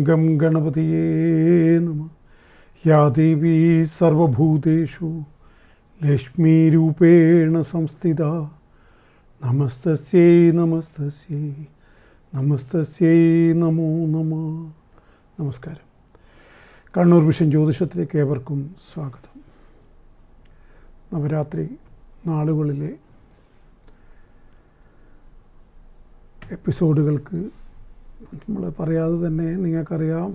Gum ഗണപതിയേ നമഃ. യാ ദേവീ സർവഭൂതേഷു ലക്ഷ്മീരൂപേണ സംസ്ഥിത നമസ്തസ്യൈ നമസ്തസ്യൈ നമസ്തസ്യൈ നമോ നമഃ. നമസ്കാരം. കണ്ണൂർ വിഷൻ ജ്യോതിഷത്തിലേക്ക് ഏവർക്കും സ്വാഗതം. നവരാത്രി നാളുകളിലെ എപ്പിസോഡുകൾക്ക് നമ്മൾ പറയാതെ തന്നെ നിങ്ങൾക്കറിയാം,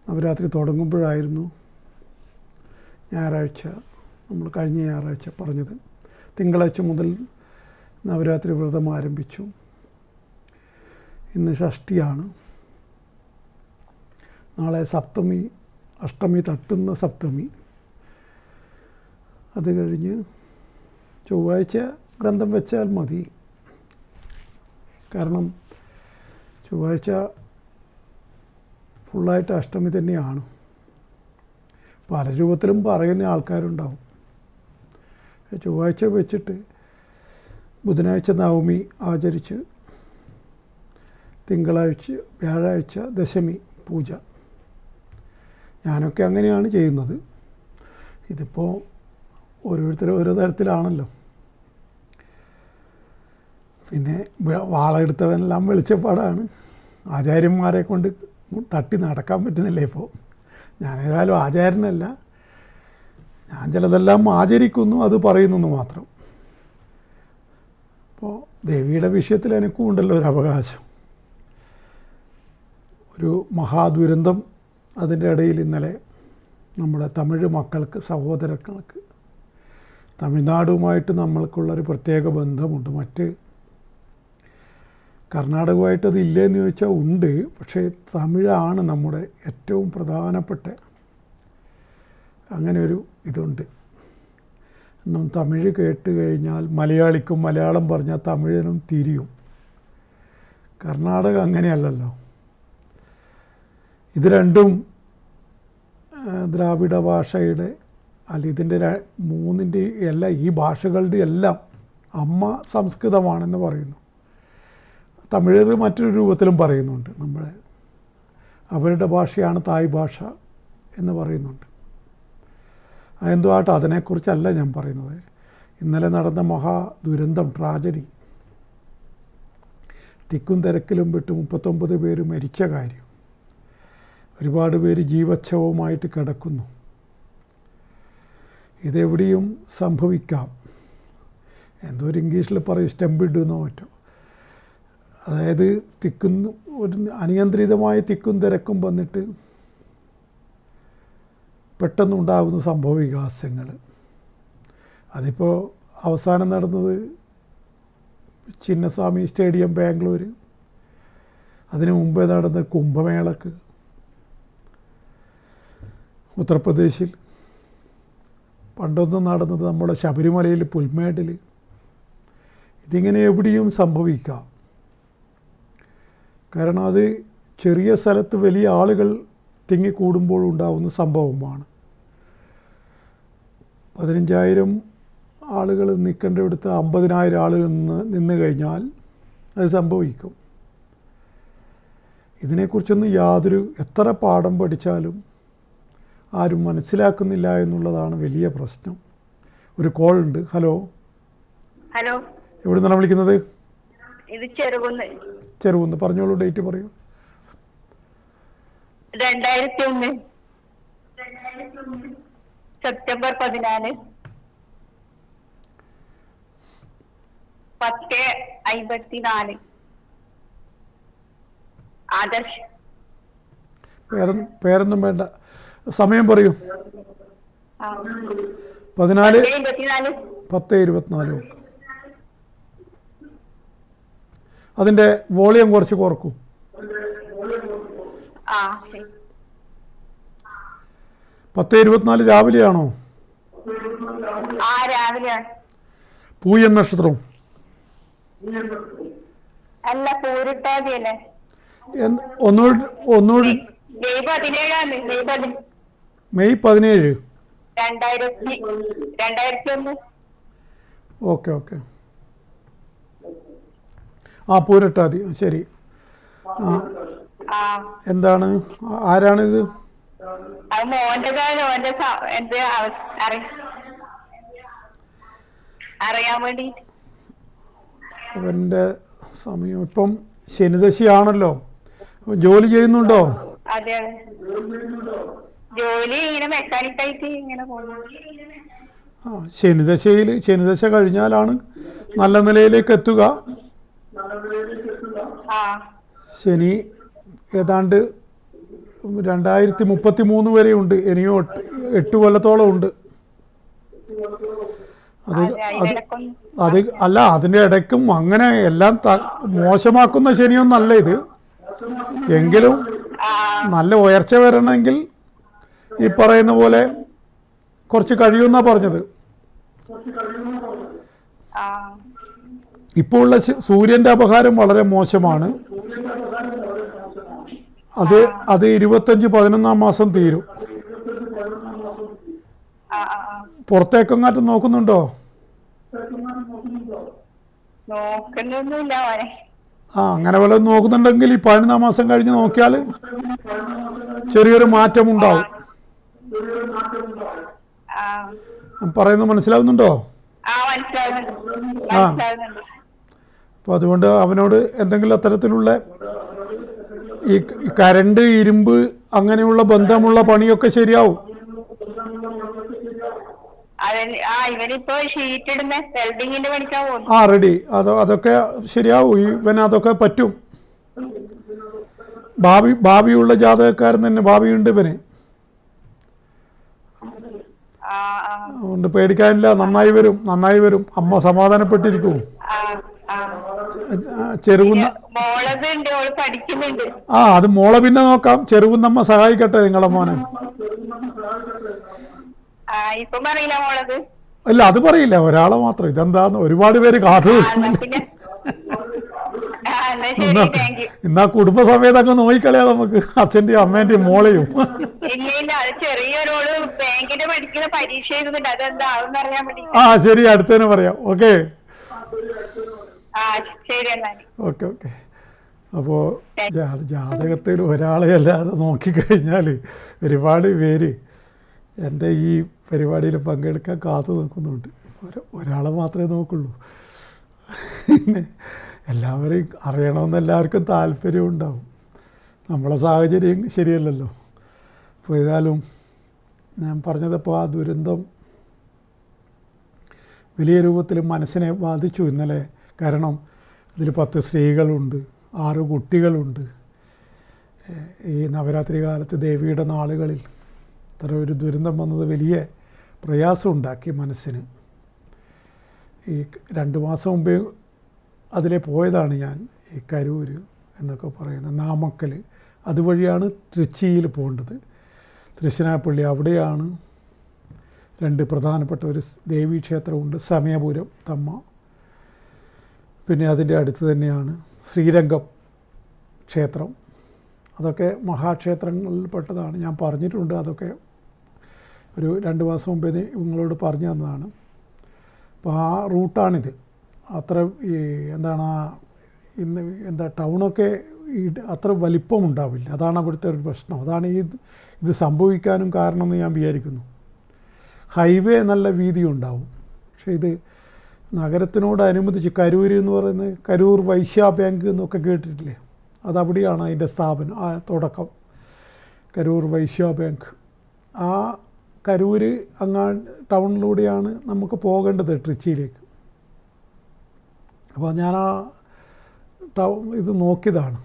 നവരാത്രി തുടങ്ങുമ്പോഴായിരുന്നു ഞായറാഴ്ച, നമ്മൾ കഴിഞ്ഞ ഞായറാഴ്ച പറഞ്ഞത്. തിങ്കളാഴ്ച മുതൽ നവരാത്രി വ്രതം ആരംഭിച്ചു. ഇന്ന് ഷഷ്ടിയാണ്. നാളെ സപ്തമി, അഷ്ടമി തട്ടുന്ന സപ്തമി. അത് കഴിഞ്ഞ് ചൊവ്വാഴ്ച ഗ്രന്ഥം വെച്ചാൽ മതി. കാരണം ചൊവ്വാഴ്ച ഫുള്ളായിട്ട് അഷ്ടമി തന്നെയാണ്. പല രൂപത്തിലും പറയുന്ന ആൾക്കാരുണ്ടാവും. ചൊവ്വാഴ്ച വെച്ചിട്ട് ബുധനാഴ്ച നവമി ആചരിച്ച് തിങ്കളാഴ്ച വ്യാഴാഴ്ച ദശമി പൂജ. ഞാനൊക്കെ അങ്ങനെയാണ് ചെയ്യുന്നത്. ഇതിപ്പോൾ ഓരോരുത്തരും ഓരോ തരത്തിലാണല്ലോ. പിന്നെ വാളെടുത്തവനെല്ലാം വെളിച്ചപ്പാടാണ്. ആചാര്യന്മാരെ കൊണ്ട് തട്ടി നടക്കാൻ പറ്റുന്നില്ല. ഇപ്പോൾ ഞാനേതായാലും ആചാര്യനല്ല. ഞാൻ ചിലതെല്ലാം ആചരിക്കുന്നു, അത് പറയുന്നു മാത്രം. അപ്പോൾ ദേവിയുടെ വിഷയത്തിൽ എനിക്കും ഉണ്ടല്ലോ ഒരു അവകാശം. ഒരു മഹാദുരന്തം അതിൻ്റെ ഇടയിൽ ഇന്നലെ നമ്മുടെ തമിഴ് മക്കൾക്ക്, സഹോദരങ്ങൾക്ക്, തമിഴ്നാടുമായിട്ട് നമ്മൾക്കുള്ളൊരു പ്രത്യേക ബന്ധമുണ്ട്. മറ്റ് കർണാടകമായിട്ട് അത് ഇല്ലയെന്ന് ചോദിച്ചാൽ ഉണ്ട്. പക്ഷേ തമിഴാണ് നമ്മുടെ ഏറ്റവും പ്രധാനപ്പെട്ട അങ്ങനെ ഒരു ഇതുണ്ട്. തമിഴ് കേട്ട് കഴിഞ്ഞാൽ മലയാളിക്കും മലയാളം പറഞ്ഞാൽ തമിഴനും തിരിയും. കർണാടക അങ്ങനെയല്ലല്ലോ. ഇത് രണ്ടും ദ്രാവിഡ ഭാഷയുടെ ഇതിൻ്റെ മൂന്നിൻ്റെ എല്ലാം, ഈ ഭാഷകളുടെ എല്ലാം അമ്മ സംസ്കൃതമാണെന്ന് പറയുന്നു. തമിഴർ മറ്റൊരു രൂപത്തിലും പറയുന്നുണ്ട്. അവരുടെ ഭാഷയാണ് തായ് ഭാഷ എന്ന് പറയുന്നുണ്ട്. അതെന്തോ ആട്ടെ, അതിനെക്കുറിച്ചല്ല ഞാൻ പറയുന്നത്. ഇന്നലെ നടന്ന മഹാദുരന്തം, ട്രാജഡി, തിക്കും തിരക്കിലും വിട്ട് 39 പേര് മരിച്ച കാര്യം, ഒരുപാട് പേര് ജീവച്ഛവമായിട്ട് കിടക്കുന്നു. ഇതെവിടെയും സംഭവിക്കാം. എന്തോ ഒരു ഇംഗ്ലീഷിൽ പറയും, സ്റ്റെമ്പിടുന്നോ മറ്റോ. അതായത് ഒരു അനിയന്ത്രിതമായ തിക്കും തിരക്കും വന്നിട്ട് പെട്ടെന്നുണ്ടാകുന്ന സംഭവ വികാസങ്ങൾ. അതിപ്പോൾ അവസാനം നടന്നത് ചിന്നസ്വാമി സ്റ്റേഡിയം ബാംഗ്ലൂർ, അതിനു മുമ്പേ നടന്ന കുംഭമേളക്ക് ഉത്തർപ്രദേശിൽ, പണ്ടൊന്നും നടന്നത് നമ്മുടെ ശബരിമലയിൽ പുൽമേടിൽ. ഇതിങ്ങനെ എവിടെയും സംഭവിക്കാം. കാരണം അത് ചെറിയ സ്ഥലത്ത് വലിയ ആളുകൾ തിങ്ങിക്കൂടുമ്പോൾ ഉണ്ടാകുന്ന സംഭവമാണ്. 15,000 ആളുകൾ നിൽക്കേണ്ടടുത്ത് 50,000 ആളുകൾ നിന്ന് കഴിഞ്ഞാൽ അത് സംഭവിക്കും. ഇതിനെക്കുറിച്ചൊന്നും എത്ര പാഠം പഠിച്ചാലും ആരും മനസ്സിലാക്കുന്നില്ല എന്നുള്ളതാണ് വലിയ പ്രശ്നം. ഒരു കോൾ ഉണ്ട്. ഹലോ. ഹലോ, എവിടെ നിന്നാണ് വിളിക്കുന്നത്? ഇത് ചെറുകുന്ന്. ചെറുകുന്ന്. പറഞ്ഞോളൂ, ഡേറ്റ് പറയൂ. 2001 സെപ്റ്റംബർ 14, 10:54. ആദർശ്. പേരൊന്നും വേണ്ട, സമയം പറയൂ. 10:24. അതിൻ്റെ വോളിയം കുറച്ച് കുറക്കും. 10:24 രാവിലെയാണോ? രാവിലെയാണ്. പൂയം നക്ഷത്രവും അല്ല, പൂരിട്ടാതിയല്ലേ. ഒന്നുകൂടി. മെയ് 17, 2001. ഓക്കെ. പൂരട്ടാതി. ശരി. ആ എന്താണ്? ആരാണിത്? അത് മോൻ്റെതാണ്. ഓന്റെ എന്ത് അറിയാൻ വേണ്ടി. അവൻ്റെ സമയം ഇപ്പം ശനിദശയാണല്ലോ. ജോലി ചെയ്യുന്നുണ്ടോ? അതെ, ജോലി ഇങ്ങനെ മെക്കാനിക്കായിട്ട് ഇങ്ങനെ പോകുന്നു. ശനിദശ കഴിഞ്ഞാലാണ് നല്ല നിലയിലേക്ക് എത്തുക. ആ ശനി ഏതാണ്ട് 2033 വരെ ഉണ്ട്. ഇനിയും 8 കൊല്ലത്തോളം ഉണ്ട്. അത് അല്ല, അതിൻ്റെ ഇടയ്ക്കും അങ്ങനെ എല്ലാം മോശമാക്കുന്ന ശനിയൊന്നല്ല ഇത്. എങ്കിലും നല്ല ഉയർച്ച വരണമെങ്കിൽ ഈ പറയുന്ന പോലെ കുറച്ച് കഴിയുമെന്നാണ് പറഞ്ഞത്. ഇപ്പോൾ ഉള്ള സൂര്യൻ്റെ അപഹാരം വളരെ മോശമാണ്. അത് 25/11 മാസം തീരും. പുറത്തേക്കെങ്ങാറ്റും നോക്കുന്നുണ്ടോ? അങ്ങനെ വല്ലതും നോക്കുന്നുണ്ടെങ്കിൽ ഈ 11 മാസം കഴിഞ്ഞ് നോക്കിയാൽ ചെറിയൊരു മാറ്റം ഉണ്ടാവും. പറയുന്നത് മനസ്സിലാവുന്നുണ്ടോ? അപ്പോൾ അതുകൊണ്ട് അവനോട് എന്തെങ്കിലും അത്തരത്തിലുള്ള ഈ കരണ്ട്, ഇരുമ്പ് അങ്ങനെയുള്ള ബന്ധമുള്ള പണിയൊക്കെ ശരിയാവും. റെഡി. അതൊക്കെ ശരിയാവും. ഇവൻ അതൊക്കെ പറ്റും. ഭാവിയുള്ള ജാതകക്കാരൻ തന്നെ. ഭാവിയുണ്ട് ഇവന്. അതുകൊണ്ട് പേടിക്കാനില്ല. നന്നായി വരും. അമ്മ സമാധാനപ്പെട്ടിരിക്കും. അത് മോളെ പിന്നെ നോക്കാം. ചെറുകുന്നമ്മ സഹായിക്കട്ടെ നിങ്ങളെ മോനെ. ഇല്ല, അത് പറയില്ല. ഒരാളെ മാത്രം. ഇതെന്താന്ന് ഒരുപാട് പേര് കാത്തു ഇന്നാ കുടുംബസമേതം അങ്ങ് നോക്കിക്കളയാ നമുക്ക്, അച്ഛൻ്റെയും അമ്മേന്റെയും മോളെയും. ശരി, അടുത്തതിന് പറയാം. ഓക്കെ. ഓക്കെ. അപ്പോൾ ജാതകത്തിൽ ഒരാളെ അല്ലാതെ നോക്കിക്കഴിഞ്ഞാൽ ഒരുപാട് പേര് എൻ്റെ ഈ പരിപാടിയിൽ പങ്കെടുക്കാൻ കാത്തു നിൽക്കുന്നുണ്ട്. ഒരാളെ മാത്രമേ നോക്കുള്ളൂ. പിന്നെ എല്ലാവരെയും അറിയണമെന്ന് എല്ലാവർക്കും താല്പര്യം ഉണ്ടാവും. നമ്മളെ സാഹചര്യം ശരിയല്ലല്ലോ. അപ്പോൾ ഏതായാലും ഞാൻ പറഞ്ഞതപ്പോൾ ആ ദുരന്തം വലിയ രൂപത്തിൽ മനസ്സിനെ ബാധിച്ചു ഇന്നലെ. കാരണം ഇതിൽ 10 സ്ത്രീകളുണ്ട്, 6 കുട്ടികളുണ്ട്. ഈ നവരാത്രി കാലത്ത് ദേവിയുടെ നാളുകളിൽ ഇത്ര ഒരു ദുരന്തം വന്നത് വലിയ പ്രയാസം ഉണ്ടാക്കി മനസ്സിന്. ഈ 2 മാസം മുമ്പേ അതിലെ പോയതാണ് ഞാൻ. ഈ കരൂർ എന്നൊക്കെ പറയുന്ന നാമക്കൽ, അതുവഴിയാണ് ട്രിച്ചിയിൽ പോകേണ്ടത്. തൃശ്ശിനാപ്പള്ളി, അവിടെയാണ് 2 പ്രധാനപ്പെട്ട ഒരു ദേവീക്ഷേത്രമുണ്ട്, സമയപുരം തമ്മ. പിന്നെ അതിൻ്റെ അടുത്ത് തന്നെയാണ് ശ്രീരംഗം ക്ഷേത്രം. അതൊക്കെ മഹാക്ഷേത്രങ്ങളിൽപ്പെട്ടതാണ്. ഞാൻ പറഞ്ഞിട്ടുണ്ട്. അതൊക്കെ ഒരു 2 മാസം മുമ്പേ നിങ്ങളോട് പറഞ്ഞു തന്നതാണ്. അപ്പോൾ ആ റൂട്ടാണിത്. അത്ര ടൗണൊക്കെ അത്ര വലിപ്പമുണ്ടാവില്ല. അതാണ് അവിടുത്തെ ഒരു പ്രശ്നം. അതാണ് ഇത് സംഭവിക്കാനും കാരണമെന്ന് ഞാൻ വിചാരിക്കുന്നു. ഹൈവേ നല്ല വീതി ഉണ്ടാവും. പക്ഷേ ഇത് നഗരത്തിനോടനുബന്ധിച്ച് കരൂർ എന്ന് പറയുന്നത് കരൂർ വൈശ്യ ബാങ്ക് എന്നൊക്കെ കേട്ടിട്ടില്ലേ? അതവിടെയാണ് അതിൻ്റെ സ്ഥാപനം, ആ തുടക്കം. കരൂർ വൈശ്യ ബാങ്ക്. ആ കരൂർ ടൗണിലൂടെയാണ് നമുക്ക് പോകേണ്ടത് ട്രിച്ചിയിലേക്ക്. അപ്പോൾ ഞാൻ ഇത് നോക്കിയതാണ്.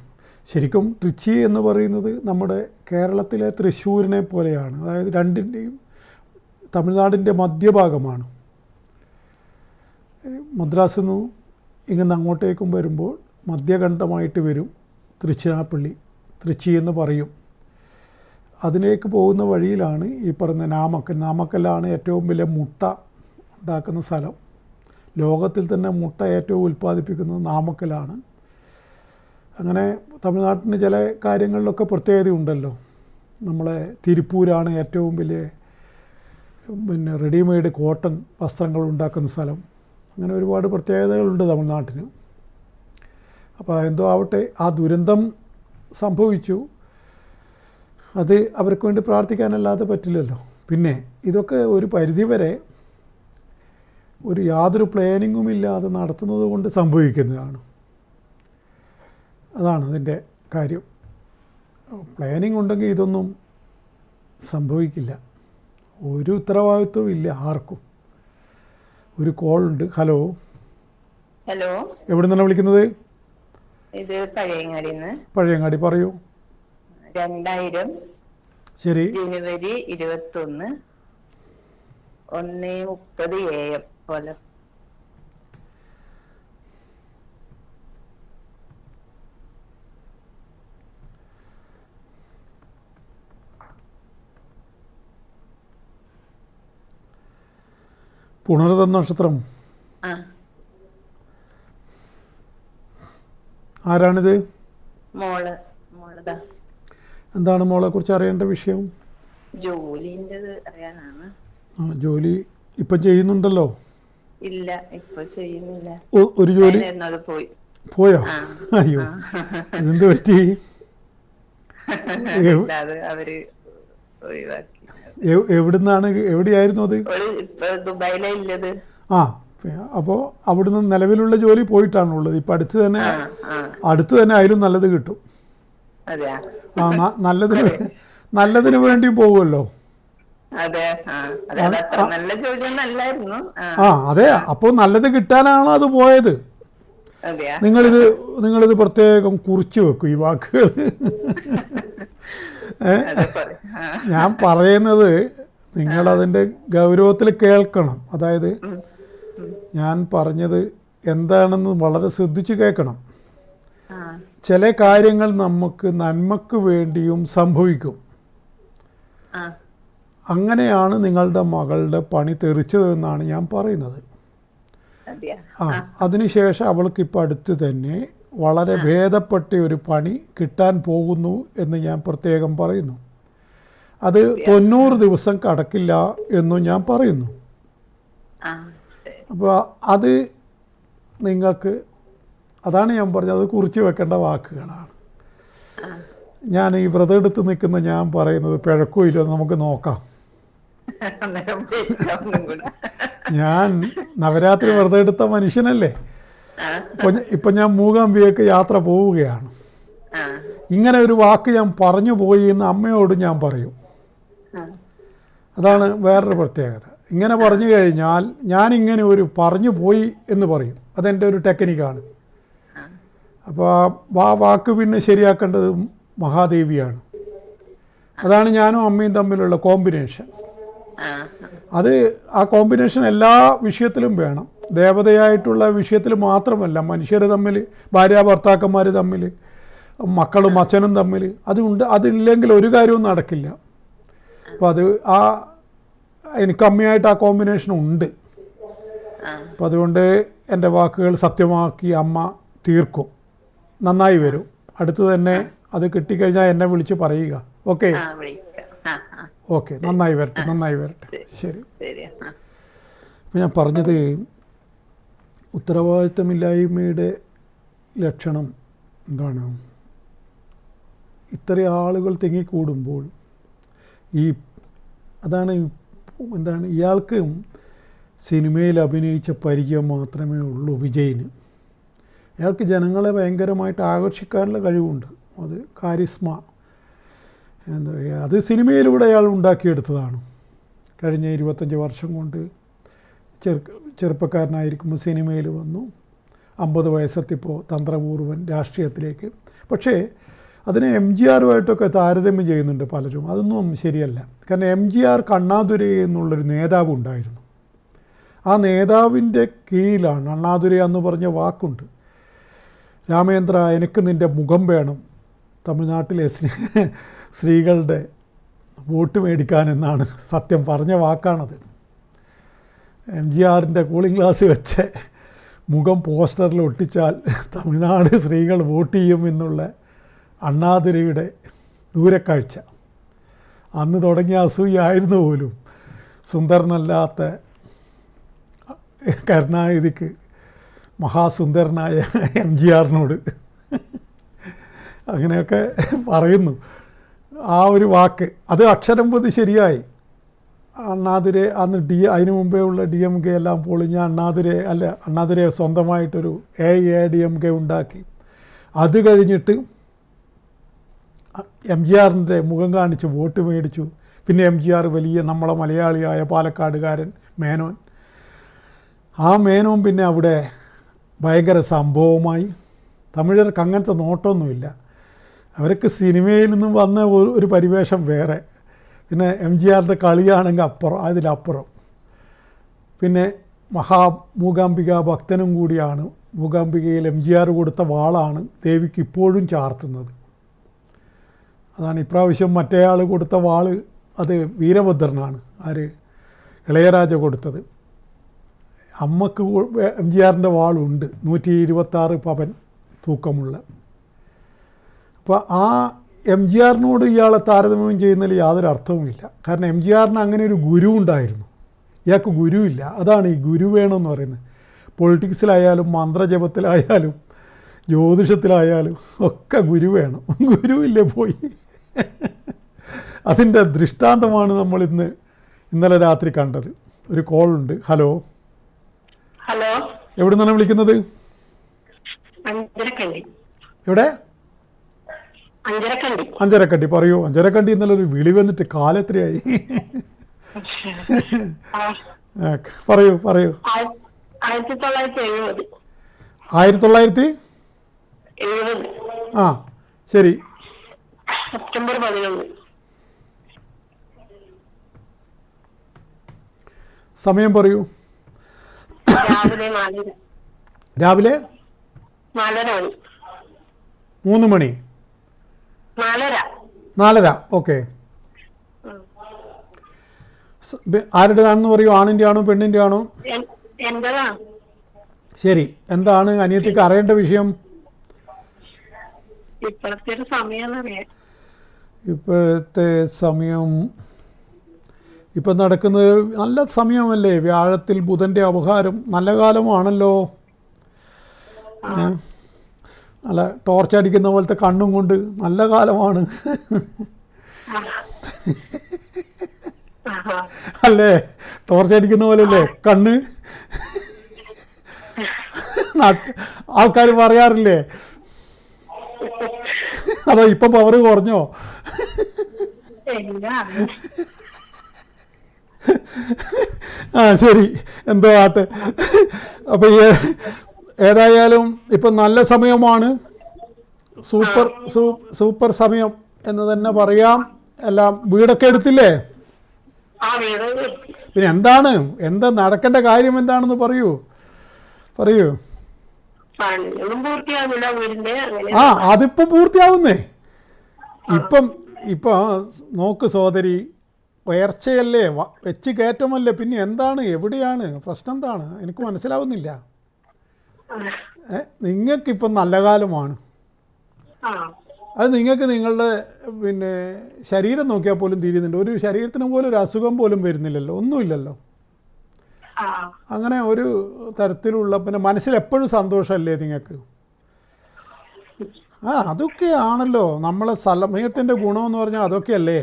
ശരിക്കും ട്രിച്ചി എന്ന് പറയുന്നത് നമ്മുടെ കേരളത്തിലെ തൃശ്ശൂരിനെ പോലെയാണ്. അതായത് രണ്ടിൻ്റെയും തമിഴ്നാടിൻ്റെ മധ്യഭാഗമാണ്. മദ്രാസിൽ നിന്നും ഇങ്ങനെ അങ്ങോട്ടേക്കും വരുമ്പോൾ മധ്യഖണ്ഡമായിട്ട് വരും തിരുച്ചിനാപ്പള്ളി, തൃച്ചി എന്ന് പറയും. അതിലേക്ക് പോകുന്ന വഴിയിലാണ് ഈ പറയുന്ന നാമക്കല്ലാണ് ഏറ്റവും വലിയ മുട്ട ഉണ്ടാക്കുന്ന സ്ഥലം. ലോകത്തിൽ തന്നെ മുട്ട ഏറ്റവും ഉൽപ്പാദിപ്പിക്കുന്നത് നാമക്കലാണ്. അങ്ങനെ തമിഴ്നാട്ടിന് ചില കാര്യങ്ങളിലൊക്കെ പ്രത്യേകതയുണ്ടല്ലോ. നമ്മളെ തിരുപ്പൂരാണ് ഏറ്റവും വലിയ റെഡിമെയ്ഡ് കോട്ടൺ വസ്ത്രങ്ങൾ ഉണ്ടാക്കുന്ന സ്ഥലം. അങ്ങനെ ഒരുപാട് പ്രത്യേകതകളുണ്ട് തമിഴ്നാട്ടിന്. അപ്പോൾ എന്തോ ആവട്ടെ, ആ ദുരന്തം സംഭവിച്ചു. അത് അവർക്ക് വേണ്ടി പ്രാർത്ഥിക്കാനല്ലാതെ പറ്റില്ലല്ലോ. പിന്നെ ഇതൊക്കെ ഒരു പരിധിവരെ ഒരു യാതൊരു പ്ലാനിങ്ങും ഇല്ലാതെ നടത്തുന്നത് കൊണ്ട് സംഭവിക്കുന്നതാണ്. അതാണ് അതിൻ്റെ കാര്യം. പ്ലാനിങ് ഉണ്ടെങ്കിൽ ഇതൊന്നും സംഭവിക്കില്ല. ഒരു ഉത്തരവാദിത്വവും ഇല്ല ആർക്കും. ഒരു കോളുണ്ട്. ഹലോ, ഹലോ, എവിടെ നിന്നാണ് വിളിക്കുന്നത്? ഇത് പഴയങ്ങാടിന്ന്. പഴയങ്ങാടി, പറയൂ. 2000 ശരി. ജനുവരി 21 1:30 AM പുലർച്ചെ. പുണർതം നക്ഷത്രം. ആരാണിത്? മോളതാ. എന്താണ് മോളെ കുറിച്ച് അറിയേണ്ട വിഷയം? ജോലിൻ്റെത് അറിയാനാണ്. ജോലി ഇപ്പം ചെയ്യുന്നുണ്ടല്ലോ? ഇല്ല, ഇപ്പൊ ചെയ്യുന്നില്ല. ഒരു ജോലി പോയോ? അയ്യോ, ഇതെന്ത് പറ്റി? അവര് ഒഴിവാക്കി. എവിടുന്നാണ്, എവിടെയായിരുന്നു അത്? ദുബായിലാ ഇല്ലത്. അപ്പോൾ അവിടുന്ന് നിലവിലുള്ള ജോലി പോയിട്ടാണുള്ളത്. ഇപ്പം അടുത്ത് തന്നെ അതിലും നല്ലത് കിട്ടും. നല്ലതിന് വേണ്ടി പോകുമല്ലോ. അതെ, അപ്പോൾ നല്ലത് കിട്ടാനാണ് അത് പോയത്. നിങ്ങളിത് പ്രത്യേകം കുറിച്ച് വെക്കും ഈ വാക്കുകൾ. ഞാൻ പറയുന്നത് നിങ്ങളതിൻ്റെ ഗൗരവത്തിൽ കേൾക്കണം. അതായത് ഞാൻ പറഞ്ഞത് എന്താണെന്ന് വളരെ ശ്രദ്ധിച്ച് കേൾക്കണം. ചില കാര്യങ്ങൾ നമുക്ക് നന്മക്ക് വേണ്ടിയും സംഭവിക്കും. അങ്ങനെയാണ് നിങ്ങളുടെ മകളുടെ പണി തെറിച്ചതെന്നാണ് ഞാൻ പറയുന്നത്. അതിനുശേഷം അവൾക്ക് ഇപ്പം അടുത്ത് തന്നെ വളരെ ഭേദപ്പെട്ട ഒരു പണി കിട്ടാൻ പോകുന്നു എന്ന് ഞാൻ പ്രത്യേകം പറയുന്നു. അത് 90 ദിവസം കടക്കില്ല എന്നും ഞാൻ പറയുന്നു. അപ്പോൾ അത് നിങ്ങൾക്ക്, അതാണ് ഞാൻ പറഞ്ഞത്, അത് കുറിച്ച് വെക്കേണ്ട വാക്കുകളാണ്. ഞാൻ ഈ വ്രതം എടുത്ത് നിൽക്കുന്ന ഞാൻ പറയുന്നത് പിഴക്കോ ഇല്ലോ നമുക്ക് നോക്കാം. ഞാൻ നവരാത്രി വ്രതം എടുത്ത മനുഷ്യനല്ലേ. ഇപ്പം ഞാൻ മൂകാംബികയ്ക്ക് യാത്ര പോവുകയാണ്. ഇങ്ങനെ ഒരു വാക്ക് ഞാൻ പറഞ്ഞു പോയി എന്ന് അമ്മയോട് ഞാൻ പറയും. അതാണ് വേറൊരു പ്രത്യേകത. ഇങ്ങനെ പറഞ്ഞു കഴിഞ്ഞാൽ ഞാനിങ്ങനെ ഒരു പറഞ്ഞു പോയി എന്ന് പറയും. അതെൻ്റെ ഒരു ടെക്നിക്കാണ്. അപ്പോൾ ആ വാക്ക് പിന്നെ ശരിയാക്കേണ്ടത് മഹാദേവിയാണ്. അതാണ് ഞാനും അമ്മയും തമ്മിലുള്ള കോമ്പിനേഷൻ. ആ കോമ്പിനേഷൻ എല്ലാ വിഷയത്തിലും വേണം. ദേവതയായിട്ടുള്ള വിഷയത്തിൽ മാത്രമല്ല, മനുഷ്യർ തമ്മിൽ, ഭാര്യ ഭർത്താക്കന്മാർ തമ്മിൽ, മക്കളും അച്ഛനും തമ്മിൽ അതുണ്ട്. അതില്ലെങ്കിൽ ഒരു കാര്യവും നടക്കില്ല. അപ്പോൾ അത് എനിക്ക് അമ്മയായിട്ട് ആ കോമ്പിനേഷൻ ഉണ്ട്. അപ്പം അതുകൊണ്ട് എൻ്റെ വാക്കുകൾ സത്യമാക്കി അമ്മ തീർക്കും. നന്നായി വരും. അടുത്ത് തന്നെ അത് കിട്ടിക്കഴിഞ്ഞാൽ എന്നെ വിളിച്ച് പറയുക. ഓക്കെ, നന്നായി വരട്ടെ. ശരി. അപ്പം ഞാൻ പറഞ്ഞത്, ഉത്തരവാദിത്തമില്ലായ്മയുടെ ലക്ഷണം എന്താണ്? ഇത്രയും ആളുകൾ തിങ്ങിക്കൂടുമ്പോൾ എന്താണ് ഇയാൾക്ക് സിനിമയിൽ അഭിനയിച്ച പരിചയം മാത്രമേ ഉള്ളൂ വിജയിന്. അയാൾക്ക് ജനങ്ങളെ ഭയങ്കരമായിട്ട് ആകർഷിക്കാനുള്ള കഴിവുണ്ട്. അത് കാരിസ്മ, എന്താ പറയുക, അത് സിനിമയിലൂടെ അയാൾ ഉണ്ടാക്കിയെടുത്തതാണ്. കഴിഞ്ഞ 25 വർഷം കൊണ്ട് ചെറുപ്പക്കാരനായിരിക്കുമ്പോൾ സിനിമയിൽ വന്നു. 50 വയസ്സെത്തിയപ്പോൾ തന്ത്രപൂർവ്വം രാഷ്ട്രീയത്തിലേക്ക്. പക്ഷേ അതിനെ MGRുമായിട്ടൊക്കെ താരതമ്യം ചെയ്യുന്നുണ്ട് പലരും. അതൊന്നും ശരിയല്ല. കാരണം MGR കണ്ണാതുരൈ എന്നുള്ളൊരു നേതാവ് ഉണ്ടായിരുന്നു. ആ നേതാവിൻ്റെ കീഴിലാണ് അണ്ണാദുരൈ എന്ന് പറഞ്ഞ വാക്കുണ്ട്. രാമേന്ദ്ര, എനിക്ക് നിൻ്റെ മുഖം വേണം തമിഴ്നാട്ടിലെ സ്ത്രീകളുടെ വോട്ട് മേടിക്കാനെന്നാണ് സത്യം പറഞ്ഞ വാക്കാണത്. MGRൻ്റെ കൂളിംഗ് ഗ്ലാസ് വെച്ച് മുഖം പോസ്റ്ററിൽ ഒട്ടിച്ചാൽ തമിഴ്നാട് സ്ത്രീകൾ വോട്ട് ചെയ്യും എന്നുള്ള അണ്ണാദുരൈയുടെ ദൂരക്കാഴ്ച. അന്ന് തുടങ്ങിയ അസൂയായിരുന്നു പോലും സുന്ദരനല്ലാത്ത കരുണാനിധിക്ക് മഹാസുന്ദരനായ MGRനോട്. അങ്ങനെയൊക്കെ പറയുന്നു. ആ ഒരു വാക്ക് അത് അക്ഷരം പ്രതി ശരിയായി. അണ്ണാദുരെ അന്ന് അതിനു മുമ്പേ ഉള്ള DMK എല്ലാം പൊളിഞ്ഞ അണ്ണാദുരെ സ്വന്തമായിട്ടൊരു AADMK ഉണ്ടാക്കി. അത് കഴിഞ്ഞിട്ട് MGRൻ്റെ മുഖം കാണിച്ച് വോട്ട് മേടിച്ചു. പിന്നെ MGR വലിയ നമ്മളെ മലയാളിയായ പാലക്കാടുകാരൻ മേനോൻ, ആ മേനോൻ പിന്നെ അവിടെ ഭയങ്കര സംഭവമായി. തമിഴർക്ക് അങ്ങനത്തെ നോട്ടമൊന്നുമില്ല. അവർക്ക് സിനിമയിൽ നിന്നും വന്ന ഒരു പരിവേഷം വേറെ. പിന്നെ MGRൻ്റെ കളിയാണെങ്കിൽ അതിലപ്പുറം. പിന്നെ മൂകാംബിക ഭക്തനും കൂടിയാണ്. മൂകാംബികയിൽ MGR കൊടുത്ത വാളാണ് ദേവിക്ക് ഇപ്പോഴും ചാർത്തുന്നത്. അതാണ് ഇപ്രാവശ്യം മറ്റേയാൾ കൊടുത്ത വാള്, അത് വീരഭദ്രനാണ്. ആര്? ഇളയരാജ കൊടുത്തത്. അമ്മക്ക് MGRൻ്റെ വാളുണ്ട് 126 പവൻ തൂക്കമുള്ള. അപ്പോൾ ആ MGRനോട് ഇയാളെ താരതമ്യം ചെയ്യുന്നതിൽ യാതൊരു അർത്ഥവുമില്ല. കാരണം MGRന് അങ്ങനെ ഒരു ഗുരു ഉണ്ടായിരുന്നു, ഇയാൾക്ക് ഗുരുവില്ല. അതാണ് ഈ ഗുരു വേണമെന്ന് പറയുന്നത്. പൊളിറ്റിക്സിലായാലും മന്ത്രജപത്തിലായാലും ജ്യോതിഷത്തിലായാലും ഒക്കെ ഗുരു വേണം. ഗുരുവില്ലേ പോയി. അതിൻ്റെ ദൃഷ്ടാന്തമാണ് നമ്മൾ ഇന്നലെ രാത്രി കണ്ടത്. ഒരു കോളുണ്ട്. ഹലോ, ഹലോ, എവിടെ നിന്നാണ് വിളിക്കുന്നത്? എവിടെ? അഞ്ചരക്കണ്ടി. പറയൂ. അഞ്ചരക്കണ്ടി ഇന്നലെ ഒരു വിളി വന്നിട്ട് കാലെത്രയായി? പറയൂ. 1970. ആ ശരി. സെപ്റ്റംബർ 11. സമയം പറയൂ. രാവിലെ 3 മണി. 4:30. ഓക്കെ. ആരുടേതാണെന്ന് പറയൂ. ആണിൻ്റെ ആണോ പെണ്ണിൻ്റെ ആണോ? ശരി. എന്താണ് അനിയത്തിക്ക് അറിയേണ്ട വിഷയം? ഇപ്പോഴത്തെ സമയം ഇപ്പം നടക്കുന്നത് നല്ല സമയമല്ലേ? വ്യാഴത്തിൽ ബുധൻ്റെ അപഹാരം. നല്ല കാലമാണല്ലോ. നല്ല ടോർച്ചടിക്കുന്ന പോലത്തെ കണ്ണും കൊണ്ട് നല്ല കാലമാണ് അല്ലേ? ടോർച്ചടിക്കുന്ന പോലെയല്ലേ കണ്ണ്? ആൾക്കാർ പറയാറില്ലേ? അതോ ഇപ്പം പവർ കുറഞ്ഞോ? ആ ശരി, എന്തോ ആട്ടെ. അപ്പം ഏതായാലും ഇപ്പം നല്ല സമയമാണ്. സൂപ്പർ സമയം എന്ന് തന്നെ പറയാം. എല്ലാം വീടൊക്കെ എടുത്തില്ലേ? പിന്നെ എന്താ നടക്കേണ്ട കാര്യം എന്താണെന്ന് പറയൂ. ആ അതിപ്പം പൂർത്തിയാവുന്നേ. ഇപ്പം നോക്ക് സോദരി, ഉയർച്ചയല്ലേ, വെച്ച് കയറ്റമല്ലേ. പിന്നെ എന്താണ്, എവിടെയാണ് പ്രശ്നം? എന്താണ് എനിക്ക് മനസ്സിലാവുന്നില്ല. നിങ്ങൾക്കിപ്പം നല്ല കാലമാണ്. അത് നിങ്ങൾക്ക് നിങ്ങളുടെ പിന്നെ ശരീരം നോക്കിയാൽ പോലും തിരിയുന്നുണ്ട്. ഒരു ശരീരത്തിന് പോലും ഒരു അസുഖം പോലും വരുന്നില്ലല്ലോ, ഒന്നുമില്ലല്ലോ. അങ്ങനെ ഒരു തരത്തിലുള്ള പിന്നെ മനസ്സിൽ എപ്പോഴും സന്തോഷമല്ലേ നിങ്ങൾക്ക്? അതൊക്കെയാണല്ലോ നമ്മളെ സമയത്തിൻ്റെ ഗുണമെന്ന് പറഞ്ഞാൽ അതൊക്കെയല്ലേ.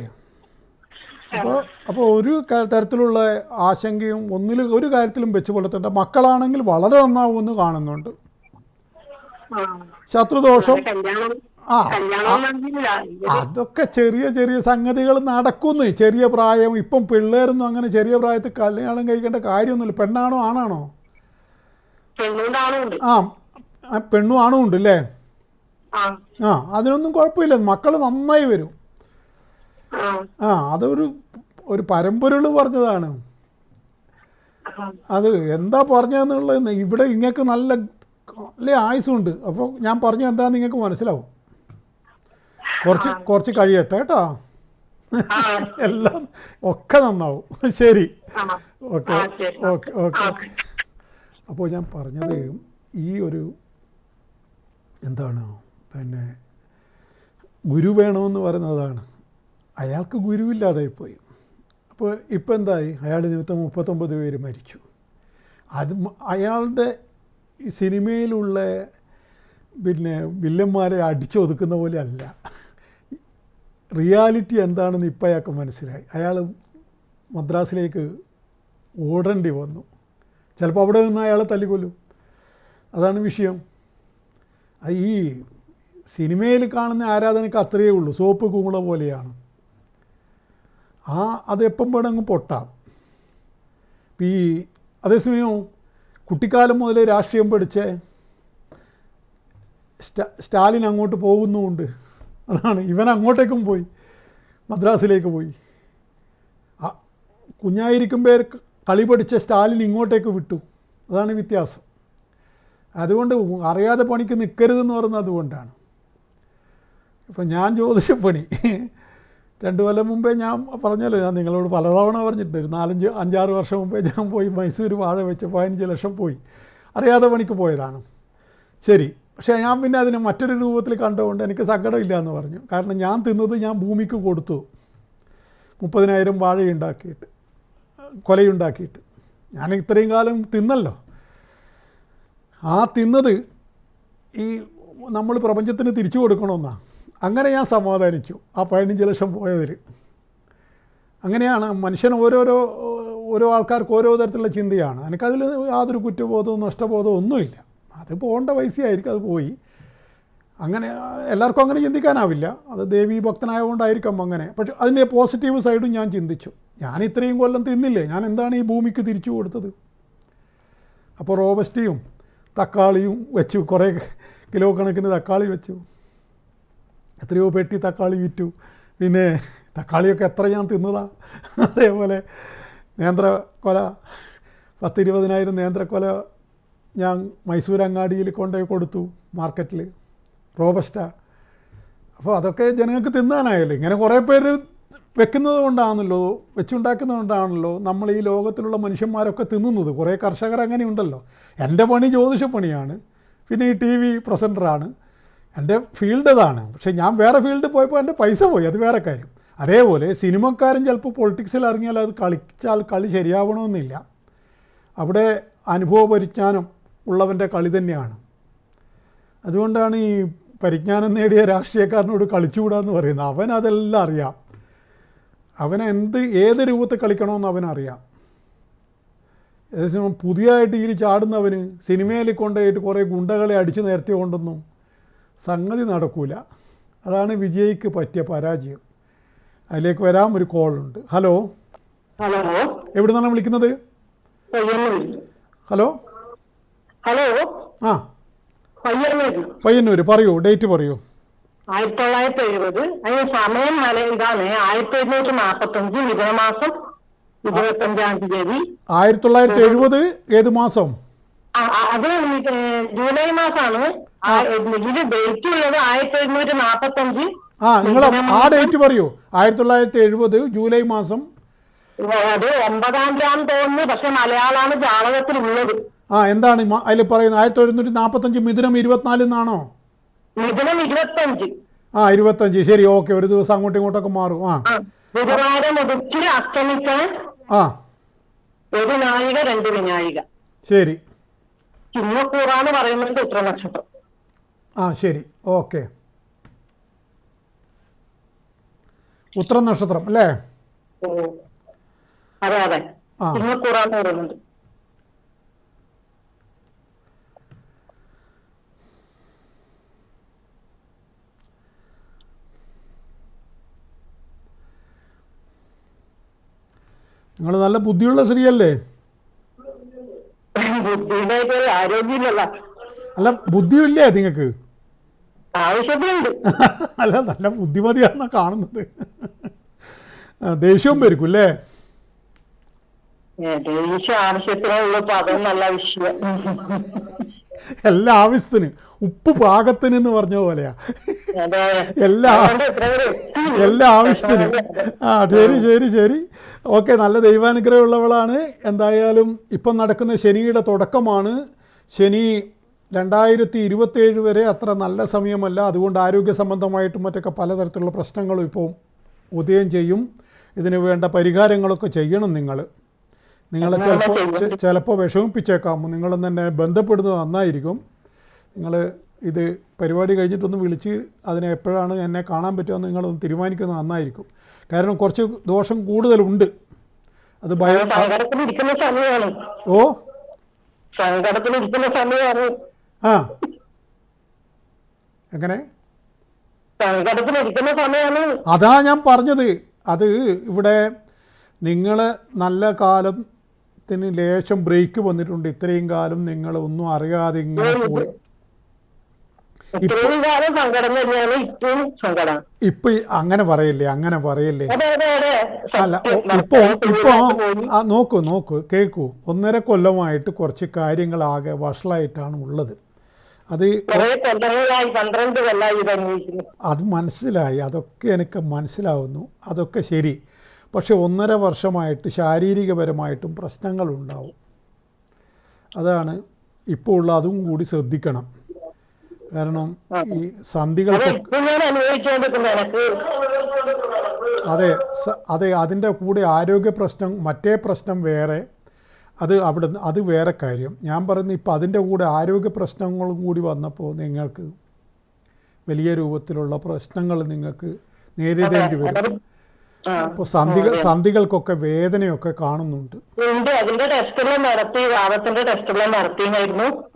അപ്പോൾ ഒരു തരത്തിലുള്ള ആശങ്കയും ഒരു കാര്യത്തിലും വെച്ച് പുലർത്തേണ്ട. മക്കളാണെങ്കിൽ വളരെ നന്നാവുമെന്ന് കാണുന്നുണ്ട്. ശത്രുദോഷം അതൊക്കെ ചെറിയ സംഗതികൾ നടക്കുന്നു. ചെറിയ പ്രായം. ഇപ്പം പിള്ളേരൊന്നും അങ്ങനെ ചെറിയ പ്രായത്തിൽ കല്യാണം കഴിക്കേണ്ട കാര്യമൊന്നുമില്ല. പെണ്ണാണോ ആണാണോ? പെണ്ണും ആണും ഉണ്ട് അല്ലേ? അതിനൊന്നും കുഴപ്പമില്ല. മക്കൾ നന്നായി വരും. അതൊരു പരമ്പൊരുള് പറഞ്ഞതാണ്. അത് എന്താ പറഞ്ഞതെന്നുള്ളത് ഇവിടെ ഇങ്ങക്ക് നല്ല ആയുസുണ്ട്. അപ്പോൾ ഞാൻ പറഞ്ഞ എന്താന്ന് നിങ്ങൾക്ക് മനസ്സിലാവും. കുറച്ച് കഴിയട്ടെ കേട്ടോ. എല്ലാം ഒക്കെ നന്നാവും. ശരി, ഓക്കെ. അപ്പോൾ ഞാൻ പറഞ്ഞത് ഈ ഒരു എന്താണ് പിന്നെ ഗുരു വേണമെന്ന് പറയുന്നതാണ്. അയാൾക്ക് ഗുരുവില്ലാതായിപ്പോയി. അപ്പോൾ ഇപ്പം എന്തായി? അയാൾ നിമിത്തം 39 പേര് മരിച്ചു. അയാളുടെ സിനിമയിലുള്ള പിന്നെ വില്ലന്മാരെ അടിച്ചൊതുക്കുന്ന പോലെ അല്ല. റിയാലിറ്റി എന്താണെന്ന് ഇപ്പം അയാൾക്ക് മനസ്സിലായി. അയാൾ മദ്രാസിലേക്ക് ഓടേണ്ടി വന്നു. ചിലപ്പോൾ അവിടെ നിന്ന് അയാളെ തല്ലിക്കൊല്ലും. അതാണ് വിഷയം. ഈ സിനിമയിൽ കാണുന്ന ആരാധനയ്ക്ക് അത്രയേ ഉള്ളൂ. സോപ്പ് കുമിള പോലെയാണ്. അതെപ്പം വേണമെങ്കിൽ പൊട്ടാം. ഈ അതേസമയം കുട്ടിക്കാലം മുതലേ രാഷ്ട്രീയം പഠിച്ച സ്റ്റാലിൻ അങ്ങോട്ട് പോകുന്നുമുണ്ട്. അതാണ്, ഇവൻ അങ്ങോട്ടേക്കും പോയി, മദ്രാസിലേക്ക് പോയി. കുഞ്ഞായിരിക്കുമ്പോൾ കളി പഠിച്ച സ്റ്റാലിൻ ഇങ്ങോട്ടേക്ക് വിട്ടു. അതാണ് വ്യത്യാസം. അതുകൊണ്ട് അറിയാതെ പണിക്ക് നിൽക്കരുതെന്ന് പറയുന്നത് അതുകൊണ്ടാണ്. ഇപ്പം ഞാൻ ജ്യോതിഷപ്പണി 2 കൊല്ലം മുമ്പേ ഞാൻ പറഞ്ഞല്ലോ, ഞാൻ നിങ്ങളോട് പലതവണ പറഞ്ഞിട്ടുണ്ട്. ഒരു 4-5-6 വർഷം മുമ്പേ ഞാൻ പോയി മൈസൂർ വാഴ വെച്ച് 15 ലക്ഷം പോയി. അറിയാതെ പണിക്ക് പോയതാണ്. ശരി, പക്ഷേ ഞാൻ പിന്നെ അതിനെ മറ്റൊരു രൂപത്തിൽ കണ്ടുകൊണ്ട് എനിക്ക് സങ്കടമില്ല എന്ന് പറഞ്ഞു. കാരണം ഞാൻ തിന്നത് ഞാൻ ഭൂമിക്ക് കൊടുത്തു. 30,000 വാഴയുണ്ടാക്കിയിട്ട്, കൊലയുണ്ടാക്കിയിട്ട് ഞാൻ ഇത്രയും കാലം തിന്നല്ലോ. ആ തിന്നത് ഈ നമ്മൾ പ്രപഞ്ചത്തിന് തിരിച്ചു കൊടുക്കണമെന്നാണ്. അങ്ങനെ ഞാൻ സമാധാനിച്ചു ആ 15 ലക്ഷം പോയതിൽ. അങ്ങനെയാണ് മനുഷ്യൻ ഓരോ ആൾക്കാർക്ക് ഓരോ തരത്തിലുള്ള ചിന്തയാണ്. എനിക്കതിൽ യാതൊരു കുറ്റബോധവും നഷ്ടബോധവും ഒന്നുമില്ല. അത് പോകേണ്ട പൈസയായിരിക്കും, അത് പോയി. അങ്ങനെ എല്ലാവർക്കും അങ്ങനെ ചിന്തിക്കാനാവില്ല. അത് ദേവീ ഭക്തനായതുകൊണ്ടായിരിക്കാം അങ്ങനെ. പക്ഷെ അതിൻ്റെ പോസിറ്റീവ് സൈഡും ഞാൻ ചിന്തിച്ചു. ഞാൻ ഇത്രയും കൊല്ലം തിന്നില്ലേ, ഞാൻ എന്താണ് ഈ ഭൂമിക്ക് തിരിച്ചു കൊടുത്തത്? അപ്പോൾ റോബസ്റ്റിയും തക്കാളിയും വെച്ചു, കുറേ കിലോ കണക്കിന് തക്കാളി വെച്ചു, എത്രയോ പെട്ടി തക്കാളി വിറ്റു. പിന്നെ തക്കാളിയൊക്കെ എത്ര ഞാൻ തിന്നതാ. അതേപോലെ നേന്ത്രക്കൊല 10-20,000 നേന്ത്രക്കൊല ഞാൻ മൈസൂർ അങ്ങാടിയിൽ കൊണ്ടുപോയി കൊടുത്തു, മാർക്കറ്റിൽ, റോബസ്റ്റ. അപ്പോൾ അതൊക്കെ ജനങ്ങൾക്ക് തിന്നാനായല്ലോ. ഇങ്ങനെ കുറേ പേര് വെക്കുന്നത് കൊണ്ടാണല്ലോ, വെച്ചുണ്ടാക്കുന്നത് കൊണ്ടാണല്ലോ നമ്മൾ ഈ ലോകത്തിലുള്ള മനുഷ്യന്മാരൊക്കെ തിന്നുന്നത്. കുറേ കർഷകർ അങ്ങനെ ഉണ്ടല്ലോ. എൻ്റെ പണി ജ്യോതിഷപ്പണിയാണ്, പിന്നെ ഈ TV പ്രസൻറ്ററാണ്. എൻ്റെ ഫീൽഡ് അതാണ്. പക്ഷേ ഞാൻ വേറെ ഫീൽഡിൽ പോയപ്പോൾ എൻ്റെ പൈസ പോയി, അത് വേറെ കാര്യം. അതേപോലെ സിനിമക്കാരൻ ചിലപ്പോൾ പൊളിറ്റിക്സിൽ ഇറങ്ങിയാൽ അത് കളിച്ചാൽ കളി ശരിയാവണമെന്നില്ല. അവിടെ അനുഭവ പരിജ്ഞാനം ഉള്ളവൻ്റെ കളി തന്നെയാണ്. അതുകൊണ്ടാണ് ഈ പരിജ്ഞാനം നേടിയ രാഷ്ട്രീയക്കാരനോട് കളിച്ചുകൂടാന്ന് പറയുന്നത്. അവൻ അതെല്ലാം അറിയാം. ഏത് രൂപത്തിൽ കളിക്കണമെന്ന് അവനറിയാം. ഏകദേശം പുതിയതായിട്ട് ഇതിൽ ചാടുന്നവന് സിനിമയിൽ കൊണ്ടുപോയിട്ട് കുറേ ഗുണ്ടകളെ അടിച്ചു നേരത്തെ കൊണ്ടൊന്നും സംഗതി നടക്കൂല. അതാണ് വിജയ്ക്ക് പറ്റിയ പരാജയം. അതിലേക്ക് വരാം, ഒരു കോളുണ്ട്. ഹലോ, എവിടെ നിന്നാണ് വിളിക്കുന്നത്? ഹലോ ആ, പയ്യന്നൂർ. പറയൂ, ഡേറ്റ് പറയൂ. 1970. അതിന് സമയം ഇതാണ് 1745 മിഥുനമാസം 25-ാം തീയതി. 1970 ഏത് മാസം? അത് ജൂലൈ മാസമാണ്. ഇതില് ഡേറ്റ് ഉള്ളത് 1745. നിങ്ങൾ ആ ഡേറ്റ് പറയൂ. 1970 ജൂലൈ മാസം. അത് 9-ാം തീയതി തോന്നുന്നു, പക്ഷെ മലയാളമാണ് ജാതകത്തിലുള്ളത്. എന്താണ് അതിൽ പറയുന്നത്? 1945 മിഥുനം 24 എന്നാണോ? മിഥുനം 25. 25. ശരി, ഓക്കെ. ഒരു ദിവസം അങ്ങോട്ടും ഇങ്ങോട്ടൊക്കെ മാറും. ബുധവാരം മുതൽ അസ്തമിക്കാൻ ഒരു നാഴിക 2 വിനാഴിക. ശരി, ചിങ്ങക്കൂറാന്ന് പറയുന്നത് ഉത്തരനക്ഷത്രം. ശരി, ഓക്കെ. ഉത്തര നക്ഷത്രം അല്ലേ? അതെ അതെ, ചിങ്ങക്കൂറാന്ന് പറയുന്നത്. നിങ്ങൾ നല്ല ബുദ്ധിയുള്ള സ്ത്രീയല്ലേ? ആരോഗ്യമില്ലല്ലോ. അല്ല, ബുദ്ധിയില്ലേ നിങ്ങൾക്ക്? ആവശ്യത്തിനുണ്ട്. അല്ല, നല്ല ബുദ്ധിമതിയാണെന്നാ കാണുന്നത്. ദേഷ്യവും വരിക്കും അല്ലേ? ആവശ്യത്തിനുള്ളപ്പോ അതും നല്ല വിഷയം. എല്ലാ ആവശ്യത്തിന്, ഉപ്പ് പാകത്തിന് എന്ന് പറഞ്ഞ പോലെയാ. എല്ലാ ആവശ്യത്തിനും. ശരി. ഓക്കെ, നല്ല ദൈവാനുഗ്രഹം ഉള്ളവളാണ്. എന്തായാലും ഇപ്പം നടക്കുന്ന ശനിയുടെ തുടക്കമാണ്. ശനി 2027 വരെ അത്ര നല്ല സമയമല്ല. അതുകൊണ്ട് ആരോഗ്യ സംബന്ധമായിട്ടും മറ്റൊക്കെ പലതരത്തിലുള്ള പ്രശ്നങ്ങളും ഇപ്പോൾ ഉദയം ചെയ്യും. ഇതിന് വേണ്ട പരിഹാരങ്ങളൊക്കെ ചെയ്യണം. നിങ്ങളെ ചിലപ്പോൾ വിഷമിപ്പിച്ചേക്കാം. നിങ്ങളൊന്ന് തന്നെ ബന്ധപ്പെടുന്നത് നന്നായിരിക്കും. നിങ്ങൾ ഇത് പരിപാടി കഴിഞ്ഞിട്ടൊന്ന് വിളിച്ച് അതിനെ എപ്പോഴാണ് എന്നെ കാണാൻ പറ്റുമെന്ന് നിങ്ങളൊന്ന് തീരുമാനിക്കുന്നത് നന്നായിരിക്കും. കാരണം കുറച്ച് ദോഷം കൂടുതലുണ്ട്. അത് സങ്കടത്തിലിരിക്കുന്ന സമയമാണ്. ഓ സങ്കടത്തിലിരിക്കുന്ന സമയമാണ്. ആ എങ്ങനെ സങ്കടത്തിലിരിക്കുന്ന സമയമാണ്. അതാ ഞാൻ പറഞ്ഞത്. അത് ഇവിടെ നിങ്ങൾ നല്ല കാലത്തിന് ലേശം ബ്രേക്ക് വന്നിട്ടുണ്ട്. ഇത്രയും കാലം നിങ്ങൾ ഒന്നും അറിയാതെ ഇങ്ങനെ പോയി. ഇത്രയും കാലം സങ്കടം തന്നെയാണ് ഇപ്പോഴും സങ്കടം. ഇപ്പൊ അങ്ങനെ പറയല്ലേ, അങ്ങനെ പറയല്ലേ. അതെ അതെ അതെ. അല്ല ഇപ്പൊ നോക്കൂ കേൾക്കൂ. 1.5 കൊല്ലമായിട്ട് കുറച്ച് കാര്യങ്ങളാകെ വഷളായിട്ടാണ് ഉള്ളത്. അത് കൊല്ലങ്ങളായി 12 കൊല്ലമായി ഇത്. അത് മനസ്സിലായി, അതൊക്കെ എനിക്ക് മനസ്സിലാവുന്നു, അതൊക്കെ ശരി. പക്ഷെ 1.5 വർഷമായിട്ട് ശാരീരികപരമായിട്ടും പ്രശ്നങ്ങളുണ്ടാവും. അതാണ് ഇപ്പോൾ ഉള്ള. അതും കൂടി ശ്രദ്ധിക്കണം. കാരണം ഈ സന്ധികൾക്കൊക്കെ അതെ അതെ അതിൻ്റെ കൂടെ ആരോഗ്യ പ്രശ്നം, മറ്റേ പ്രശ്നം വേറെ, അത് വേറെ കാര്യം. ഞാൻ പറയുന്നത് ഇപ്പം അതിൻ്റെ കൂടെ ആരോഗ്യ പ്രശ്നങ്ങളും കൂടി വന്നപ്പോൾ നിങ്ങൾക്ക് വലിയ രൂപത്തിലുള്ള പ്രശ്നങ്ങൾ നിങ്ങൾക്ക് നേരിടേണ്ടി വരും. അപ്പോൾ സന്ധികൾക്കൊക്കെ വേദനയൊക്കെ കാണുന്നുണ്ട്.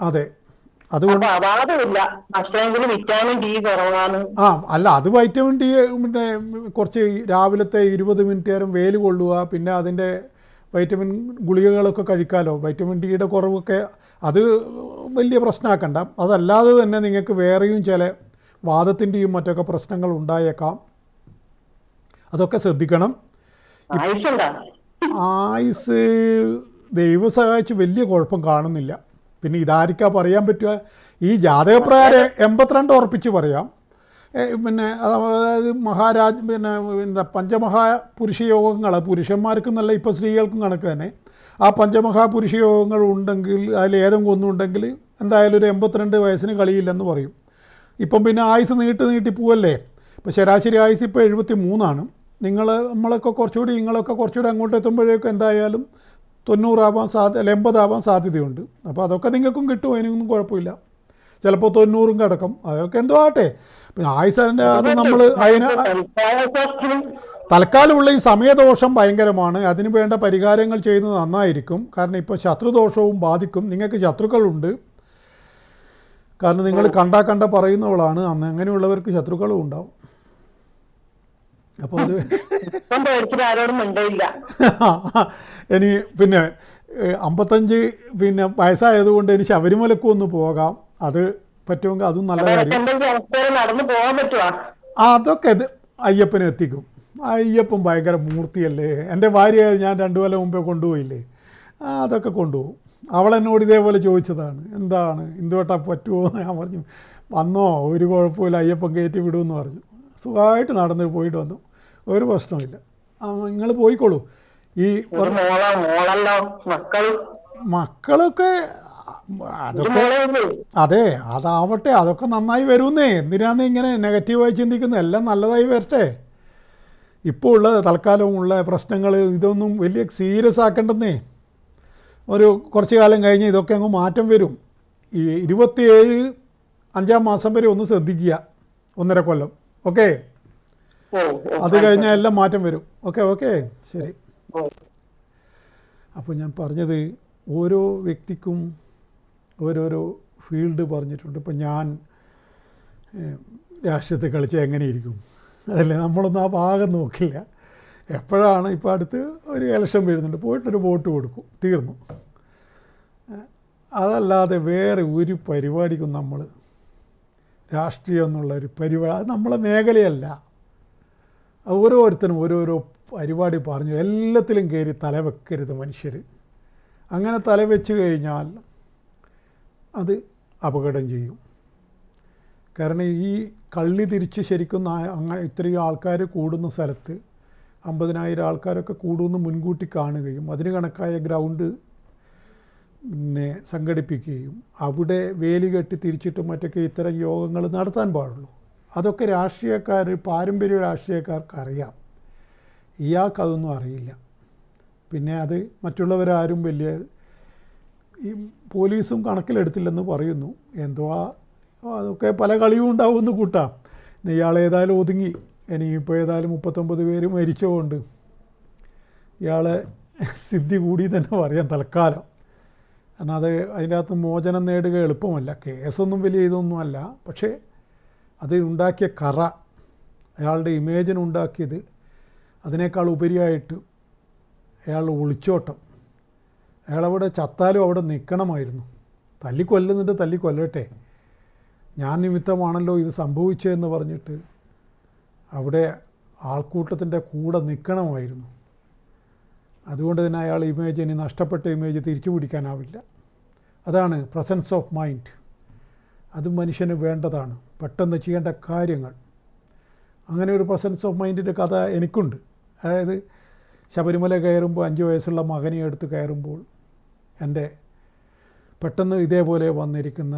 അതെ, അതുകൊണ്ട് അല്ല, അത് വൈറ്റമിൻ ഡി പിന്നെ കുറച്ച് രാവിലത്തെ 20 മിനിറ്റ് നേരം വെയിൽ കൊള്ളുക, പിന്നെ അതിൻ്റെ വൈറ്റമിൻ ഗുളികകളൊക്കെ കഴിക്കാമല്ലോ. വൈറ്റമിൻ ഡിയുടെ കുറവൊക്കെ അത് വലിയ പ്രശ്നമാക്കണ്ട. അതല്ലാതെ തന്നെ നിങ്ങൾക്ക് വേറെയും ചില വാദത്തിൻ്റെയും മറ്റൊക്കെ പ്രശ്നങ്ങൾ ഉണ്ടായേക്കാം. അതൊക്കെ ശ്രദ്ധിക്കണം. ആയുസ് ദൈവം സഹായിച്ച് വലിയ കുഴപ്പം കാണുന്നില്ല. പിന്നെ ഇതായിരിക്കാ പറയാൻ പറ്റുക. ഈ ജാതകപ്രകാരം 82 ഉറപ്പിച്ച് പറയാം. പിന്നെ അതായത് പിന്നെ എന്താ പഞ്ചമഹാപുരുഷ യോഗങ്ങൾ പുരുഷന്മാർക്കും നല്ല, ഇപ്പോൾ സ്ത്രീകൾക്കും കണക്ക് തന്നെ. ആ പഞ്ചമഹാപുരുഷ യോഗങ്ങൾ ഉണ്ടെങ്കിൽ അതിൽ ഏതെങ്കിലും ഒന്നുണ്ടെങ്കിൽ എന്തായാലും ഒരു 82 വയസ്സിന് കളിയില്ലെന്ന് പറയും. ഇപ്പം പിന്നെ ആയുസ് നീട്ടി പോവല്ലേ. ഇപ്പോൾ ശരാശരി ആയുസ് ഇപ്പോൾ 73ആണ്. നിങ്ങളൊക്കെ കുറച്ചുകൂടി അങ്ങോട്ട് എത്തുമ്പോഴേക്കും എന്തായാലും 90 ആവാൻ 80 ആവാൻ സാധ്യതയുണ്ട്. അപ്പോൾ അതൊക്കെ നിങ്ങൾക്കും കിട്ടും, അതിനൊന്നും കുഴപ്പമില്ല. ചിലപ്പോൾ 90 കിടക്കും. അതൊക്കെ എന്തോ ആട്ടെ. പിന്നെ ആയുസിൻ്റെ അത് നമ്മൾ തൽക്കാലമുള്ള ഈ സമയദോഷം ഭയങ്കരമാണ്. അതിന് വേണ്ട പരിഹാരങ്ങൾ ചെയ്യുന്നത് നന്നായിരിക്കും. കാരണം ഇപ്പോൾ ശത്രുദോഷവും ബാധിക്കും. നിങ്ങൾക്ക് ശത്രുക്കളുണ്ട്. കാരണം നിങ്ങൾ കണ്ട പറയുന്നവളാണ്. അന്ന് അങ്ങനെയുള്ളവർക്ക് ശത്രുക്കളും ഉണ്ടാവും. അപ്പോൾ അത് ഇനി പിന്നെ 55 പിന്നെ വയസ്സായതുകൊണ്ട് ഇനി ശബരിമലക്കും ഒന്ന് പോകാം. അത് പറ്റുമെങ്കിൽ അതും നല്ല കാര്യം. അതൊക്കെ ഇത് അയ്യപ്പനെ എത്തിക്കും. അയ്യപ്പൻ ഭയങ്കര മൂർത്തിയല്ലേ. എൻ്റെ ഭാര്യ ഞാൻ 2 കൊല്ലം മുമ്പേ കൊണ്ടുപോയില്ലേ, അതൊക്കെ കൊണ്ടുപോകും. അവളെന്നോട് ഇതേപോലെ ചോദിച്ചതാണ്, എന്താണ് ഇന്തുവട്ടാ പറ്റുമോ. ഞാൻ പറഞ്ഞു വന്നോ, ഒരു കുഴപ്പമില്ല, അയ്യപ്പൻ കയറ്റി വിടുമെന്ന് പറഞ്ഞു. സുഖമായിട്ട് നടന്ന് പോയിട്ട് വന്നു, ഒരു പ്രശ്നമില്ല. നിങ്ങൾ പോയിക്കോളൂ. ഈ മക്കളൊക്കെ അതൊക്കെ അതെ, അതാവട്ടെ, അതൊക്കെ നന്നായി വരുന്നേ. എന്തിനാന്ന് ഇങ്ങനെ നെഗറ്റീവായി ചിന്തിക്കുന്നത്? എല്ലാം നല്ലതായി വരട്ടെ. ഇപ്പോൾ ഉള്ള തൽക്കാലമുള്ള പ്രശ്നങ്ങൾ ഇതൊന്നും വലിയ സീരിയസ് ആക്കേണ്ടെന്നേ. ഒരു കുറച്ച് കാലം കഴിഞ്ഞ് ഇതൊക്കെ അങ്ങ് മാറ്റം വരും. ഈ 27 5-ാം മാസം വരെ ഒന്ന് ശ്രദ്ധിക്കുക, 1.5 കൊല്ലം. ഓക്കെ, അത് കഴിഞ്ഞാൽ എല്ലാം മാറ്റം വരും. ഓക്കെ ശരി. അപ്പോൾ ഞാൻ പറഞ്ഞത് ഓരോ വ്യക്തിക്കും ഓരോരോ ഫീൽഡ് പറഞ്ഞിട്ടുണ്ട്. ഇപ്പം ഞാൻ രാഷ്ട്രീയത്തിൽ കളിച്ചാൽ എങ്ങനെയിരിക്കും, അതല്ലേ, നമ്മളൊന്നും ആ ഭാഗം നോക്കില്ല. എപ്പോഴാണ് ഇപ്പോൾ അടുത്ത് ഒരു ഇലക്ഷൻ വരുന്നുണ്ട്, പോയിട്ടൊരു വോട്ട് കൊടുക്കും, തീർന്നു. അതല്ലാതെ വേറെ ഒരു പരിപാടിക്കും നമ്മൾ രാഷ്ട്രീയം എന്നുള്ളൊരു പരിപാടി, അത് നമ്മളെ മേഖലയല്ല. ഓരോരുത്തരും ഓരോരോ പരിപാടി പറഞ്ഞു എല്ലാത്തിലും കയറി തലവെക്കരുത് മനുഷ്യർ. അങ്ങനെ തലവെച്ച് കഴിഞ്ഞാൽ അത് അപകടം ചെയ്യും. കാരണം ഈ കള്ളി തിരിച്ച് ശരിക്കും അങ്ങനെ ഇത്രയും ആൾക്കാർ കൂടുന്ന സ്ഥലത്ത് 50,000 ആൾക്കാരൊക്കെ കൂടുമെന്ന് മുൻകൂട്ടി കാണുകയും അതിന് കണക്കായ ഗ്രൗണ്ട് പിന്നെ സംഘടിപ്പിക്കുകയും അവിടെ വേലി കെട്ടി തിരിച്ചിട്ടും മറ്റൊക്കെ ഇത്തരം യോഗങ്ങൾ നടത്താൻ പാടുള്ളൂ. അതൊക്കെ രാഷ്ട്രീയക്കാർ, പാരമ്പര്യ രാഷ്ട്രീയക്കാർക്കറിയാം. ഇയാൾക്കതൊന്നും അറിയില്ല. പിന്നെ അത് മറ്റുള്ളവരാരും വലിയ ഈ പോലീസും കണക്കിലെടുത്തില്ലെന്ന് പറയുന്നു. എന്തോ അതൊക്കെ പല കളിയും ഉണ്ടാവുമെന്ന് കൂട്ടാം. പിന്നെ ഇയാൾ ഏതായാലും ഒതുങ്ങി. ഇനിയിപ്പോൾ ഏതായാലും 39 പേര് മരിച്ചുകൊണ്ട് ഇയാളെ സിദ്ധി കൂടി തന്നെ പറയാം തൽക്കാലം. കാരണം അത് അതിൻ്റെ അകത്ത് മോചനം നേടുക എളുപ്പമല്ല. കേസൊന്നും വലിയ ഇതൊന്നുമല്ല. പക്ഷേ അത് ഉണ്ടാക്കിയ കറ, അയാളുടെ ഇമേജിനുണ്ടാക്കിയത്, അതിനേക്കാൾ ഉപരിയായിട്ട് അയാളുടെ ഒളിച്ചോട്ടം. അയാളവിടെ ചത്താലും അവിടെ നിൽക്കണമായിരുന്നു. തല്ലിക്കൊല്ലുന്നുണ്ട്, തല്ലിക്കൊല്ലട്ടെ, ഞാൻ നിമിത്തമാണല്ലോ ഇത് സംഭവിച്ചതെന്ന് പറഞ്ഞിട്ട് അവിടെ ആൾക്കൂട്ടത്തിൻ്റെ കൂടെ നിൽക്കണമായിരുന്നു. അതുകൊണ്ട് തന്നെ അയാൾ ഇമേജ്, ഇനി നഷ്ടപ്പെട്ട ഇമേജ് തിരിച്ചു പിടിക്കാനാവില്ല. അതാണ് പ്രസൻസ് ഓഫ് മൈൻഡ്. അത് മനുഷ്യന് വേണ്ടതാണ്, പെട്ടെന്ന് ചെയ്യേണ്ട കാര്യങ്ങൾ. അങ്ങനെ ഒരു പ്രസൻസ് ഓഫ് മൈൻഡിൻ്റെ കഥ എനിക്കുണ്ട്. അതായത് ശബരിമല കയറുമ്പോൾ 5 വയസ്സുള്ള മകനെ എടുത്ത് കയറുമ്പോൾ എൻ്റെ പെട്ടെന്ന് ഇതേപോലെ വന്നിരിക്കുന്ന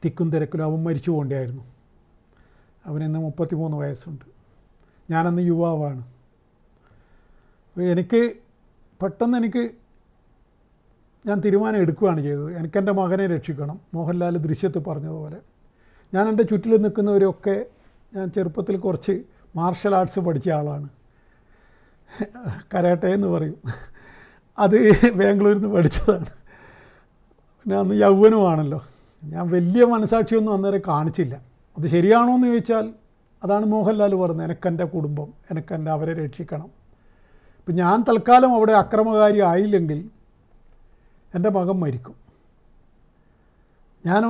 തിക്കും തിരക്കിലും അവൻ മരിച്ചു പോകേണ്ടായിരുന്നു. അവനിന്ന് 33 വയസ്സുണ്ട്. ഞാനന്ന് യുവാവാണ്. എനിക്ക് പെട്ടെന്ന് ഞാൻ തീരുമാനം എടുക്കുകയാണ് ചെയ്തത്. എനിക്കെൻ്റെ മകനെ രക്ഷിക്കണം. മോഹൻലാൽ ദൃശ്യത്തിൽ പറഞ്ഞതുപോലെ ഞാൻ എൻ്റെ ചുറ്റിൽ നിൽക്കുന്നവരൊക്കെ, ഞാൻ ചെറുപ്പത്തിൽ കുറച്ച് മാർഷൽ ആർട്സ് പഠിച്ച ആളാണ്. കരാട്ടെ എന്ന് പറയും. അത് ബാംഗ്ലൂരിൽ നിന്ന് പഠിച്ചതാണ്. പിന്നെ അന്ന് യൗവനമാണല്ലോ. ഞാൻ വലിയ മനസാക്ഷിയൊന്നും അന്നേരം കാണിച്ചില്ല. അത് ശരിയാണോ എന്ന് ചോദിച്ചാൽ അതാണ് മോഹൻലാൽ പറഞ്ഞത്, എനിക്കെൻ്റെ കുടുംബം, എനിക്കെൻ്റെ അവരെ രക്ഷിക്കണം. ഇപ്പം ഞാൻ തൽക്കാലം അവിടെ അക്രമകാരി ആയില്ലെങ്കിൽ എൻ്റെ മകൻ മരിക്കും. ഞാൻ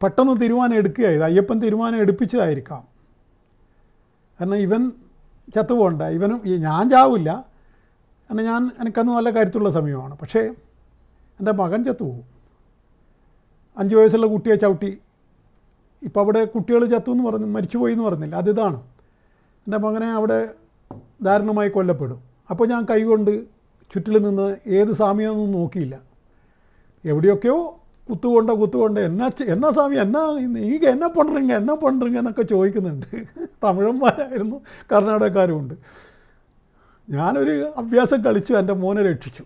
പെട്ടെന്ന് തീരുമാനം എടുക്കുകയായത്. അയ്യപ്പൻ തീരുമാനം എടുപ്പിച്ചതായിരിക്കാം. കാരണം ഇവൻ ചത്തുപോകണ്ട, ഇവനും ഞാൻ ചാവില്ല. കാരണം എനിക്കന്ന് നല്ല കരുത്തുള്ള സമയമാണ്. പക്ഷേ എൻ്റെ മകൻ ചത്തുപോകും. 5 വയസ്സുള്ള കുട്ടിയെ ചവിട്ടി, ഇപ്പോൾ അവിടെ കുട്ടികൾ ചത്തു എന്ന് പറഞ്ഞു, മരിച്ചുപോയി എന്ന് പറഞ്ഞില്ല, അതിതാണ്. എൻ്റെ മകനെ അവിടെ ദാരുണമായി കൊല്ലപ്പെടും. അപ്പോൾ ഞാൻ കൈകൊണ്ട് ചുറ്റിൽ നിന്ന് ഏത് സ്വാമിയാണെന്നൊന്നും നോക്കിയില്ല. എവിടെയൊക്കെയോ കുത്തുകൊണ്ട് എന്നാ സ്വാമി, നീങ്ക എന്നെ പണ്ടുറങ്ങ എന്നൊക്കെ ചോദിക്കുന്നുണ്ട്. തമിഴന്മാരായിരുന്നു, കർണാടകക്കാരുമുണ്ട്. ഞാനൊരു അഭ്യാസം കളിച്ചു, എൻ്റെ മോനെ രക്ഷിച്ചു.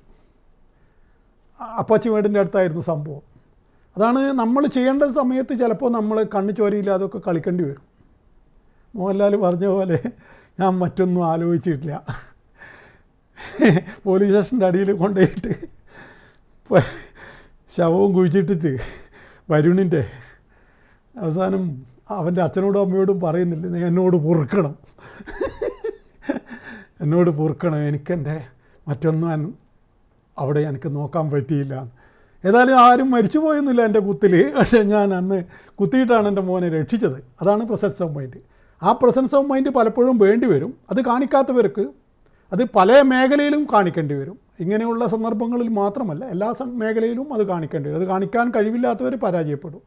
അപ്പാച്ചിമേടിൻ്റെ അടുത്തായിരുന്നു സംഭവം. അതാണ് നമ്മൾ ചെയ്യേണ്ട സമയത്ത് ചിലപ്പോൾ നമ്മൾ കണ്ണ് ചോരയില്ലാതൊക്കെ കളിക്കേണ്ടി വരും. മോഹൻലാൽ പറഞ്ഞ പോലെ ഞാൻ മറ്റൊന്നും ആലോചിച്ചിട്ടില്ല. പോലീസ് സ്റ്റേഷൻ്റെ അടിയിൽ കൊണ്ടുപോയിട്ട് ശവവും കുഴിച്ചിട്ടിട്ട് വരുണിൻ്റെ അവസാനം അവൻ്റെ അച്ഛനോടും അമ്മയോടും പറയുന്നില്ല, നീ എന്നോട് പൊറുക്കണം, എനിക്കെൻ്റെ മറ്റൊന്നും അവിടെ എനിക്ക് നോക്കാൻ പറ്റിയില്ല. ഏതായാലും ആരും മരിച്ചു പോയൊന്നുമില്ല എൻ്റെ കുത്തിൽ. പക്ഷേ ഞാൻ അന്ന് കുത്തിയിട്ടാണ് എൻ്റെ മോനെ രക്ഷിച്ചത്. അതാണ് പ്രസൻസ് ഓഫ് മൈൻഡ്. ആ പ്രസൻസ് ഓഫ് മൈൻഡ് പലപ്പോഴും വേണ്ടി വരും. അത് കാണിക്കാത്തവർക്ക് അത് പല മേഖലയിലും കാണിക്കേണ്ടി വരും. ഇങ്ങനെയുള്ള സന്ദർഭങ്ങളിൽ മാത്രമല്ല, എല്ലാ മേഖലയിലും അത് കാണിക്കേണ്ടി വരും. അത് കാണിക്കാൻ കഴിവില്ലാത്തവർ പരാജയപ്പെടും.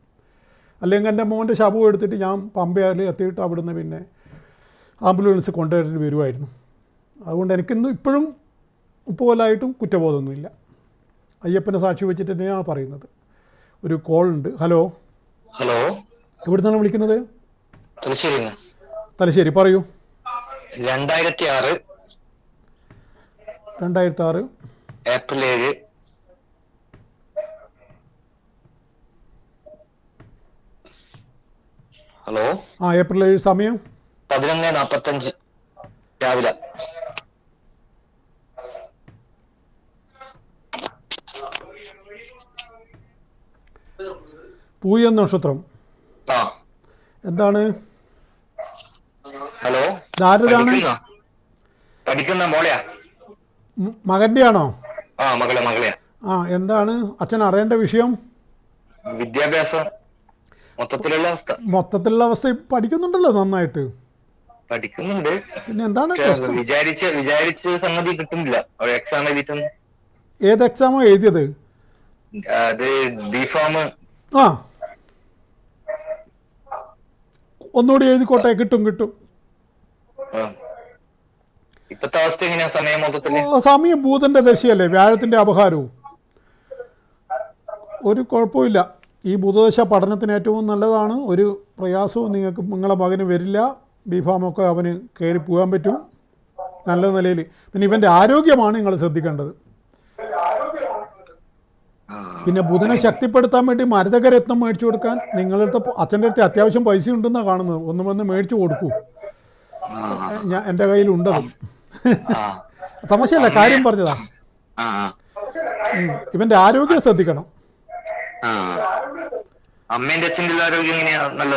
അല്ലെങ്കിൽ എൻ്റെ മോൻ്റെ ശവം എടുത്തിട്ട് ഞാൻ പമ്പയിൽ എത്തിയിട്ട് അവിടുന്ന് പിന്നെ ആംബുലൻസ് കൊണ്ടുവരേണ്ടി വരുമായിരുന്നു. അതുകൊണ്ട് എനിക്കിന്നും ഇപ്പോഴും 30 കൊല്ലമായിട്ടും കുറ്റബോധമൊന്നുമില്ല. അയ്യപ്പനെ സാക്ഷി വെച്ചിട്ട് തന്നെയാണ് പറയുന്നത്. ഒരു കോൾ ഉണ്ട്. ഹലോ, എവിടെ നിന്നാണ് വിളിക്കുന്നത്? തലശ്ശേരി. പറയൂ. 2006 ഏപ്രിൽ 7. ഹലോ. ഏപ്രിൽ 7 സമയം 11:45 രാവിലെ. പൂയം നക്ഷത്രം. എന്താണ്? ഹലോ. ആരുതാണ്? പഠിക്കുന്ന മോളെയാ? മകൻ്റെ ആണോ? മകളെയാ. എന്താണ് അച്ഛൻ അറിയേണ്ട വിഷയം? വിദ്യാഭ്യാസം, മൊത്തത്തിലുള്ള അവസ്ഥ. പഠിക്കുന്നുണ്ടല്ലോ നന്നായിട്ട്. പഠിക്കുന്നുണ്ട്. പിന്നെ എന്താണ് വിചാരിച്ച സംഗതി കിട്ടുന്നില്ല. എക്സാം എഴുതിയിട്ടൊന്നും. ഏത് എക്സാമോ എഴുതിയത്? അത് ഡിഫോം. ഒന്നുകൂടി എഴുതിക്കോട്ടെ, കിട്ടും. ഇപ്പത്തെ അവസ്ഥ എങ്ങനെയാ? സമയം മൊത്തത്തില് സമയം ബൂധന്റെ ദശയല്ലേ, വ്യാഴത്തിന്റെ അപഹാരവും. ഒരു കുഴപ്പമില്ല. ഈ ബുധദശ പഠനത്തിന് ഏറ്റവും നല്ലതാണ്. ഒരു പ്രയാസവും നിങ്ങളെ മകന് വരില്ല. ബിഫാമൊക്കെ അവന് കയറി പോകാൻ പറ്റും നല്ല നിലയിൽ. പിന്നെ ഇവൻ്റെ ആരോഗ്യമാണ് നിങ്ങൾ ശ്രദ്ധിക്കേണ്ടത്. പിന്നെ ബുധനെ ശക്തിപ്പെടുത്താൻ വേണ്ടി മരതകരത്നം മേടിച്ചു കൊടുക്കാൻ നിങ്ങളുടെ അച്ഛൻ്റെ അടുത്ത് അത്യാവശ്യം പൈസ ഉണ്ടെന്നാണ് കാണുന്നത്. ഒന്ന് വന്ന് മേടിച്ചു കൊടുക്കൂ. ഞാൻ എൻ്റെ കയ്യിലുണ്ടത്. തമാശയല്ല, കാര്യം പറഞ്ഞതാ. ഇവൻ്റെ ആരോഗ്യം ശ്രദ്ധിക്കണം. അമ്മേന്റെ അച്ഛൻ്റെ ആരോഗ്യം എങ്ങനെയാ? നല്ല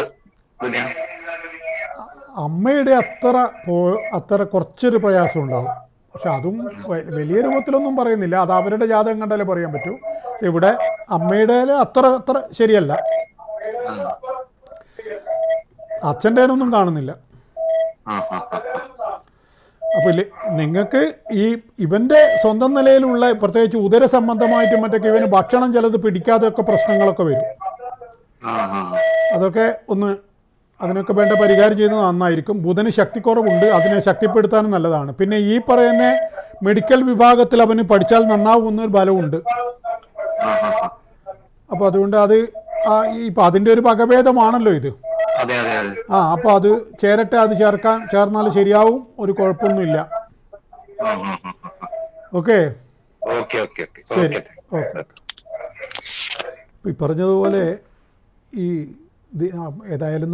അമ്മയുടെ അത്ര കുറച്ചൊരു പ്രയാസം ഉണ്ടാവും. പക്ഷെ അതും വലിയ രൂപത്തിലൊന്നും പറയുന്നില്ല. അത് അവരുടെ ജാതകം കണ്ടാലേ പറയാൻ പറ്റൂ. ഇവിടെ അമ്മയുടെ അത്ര ശരിയല്ല. അച്ഛൻ്റെ ഒന്നും കാണുന്നില്ല. അപ്പോൾ നിങ്ങൾക്ക് ഇവൻ്റെ സ്വന്തം നിലയിലുള്ള പ്രത്യേകിച്ച് ഉദര സംബന്ധമായിട്ടും മറ്റൊക്കെ ഇവന് ഭക്ഷണം ചിലത് പിടിക്കാതെയൊക്കെ പ്രശ്നങ്ങളൊക്കെ വരും. അതൊക്കെ അതിനൊക്കെ വേണ്ട പരിഹാരം ചെയ്യുന്നത് നന്നായിരിക്കും. ബുധന് ശക്തിക്കുറവുണ്ട്, അതിനെ ശക്തിപ്പെടുത്താനും നല്ലതാണ്. പിന്നെ ഈ പറയുന്ന മെഡിക്കൽ വിഭാഗത്തിൽ അവന് പഠിച്ചാൽ നന്നാവുന്നൊരു ബലമുണ്ട്. അപ്പോൾ അതുകൊണ്ട് ഇപ്പം അതിൻ്റെ ഒരു വകഭേദമാണല്ലോ ഇത്. അപ്പോൾ അത് ചേരട്ടെ, അത് ചേർന്നാൽ ശരിയാവും, ഒരു കുഴപ്പമൊന്നുമില്ല. ഓക്കെ, ശരി, ഓക്കെ. ഈ പറഞ്ഞതുപോലെ ഏതായാലും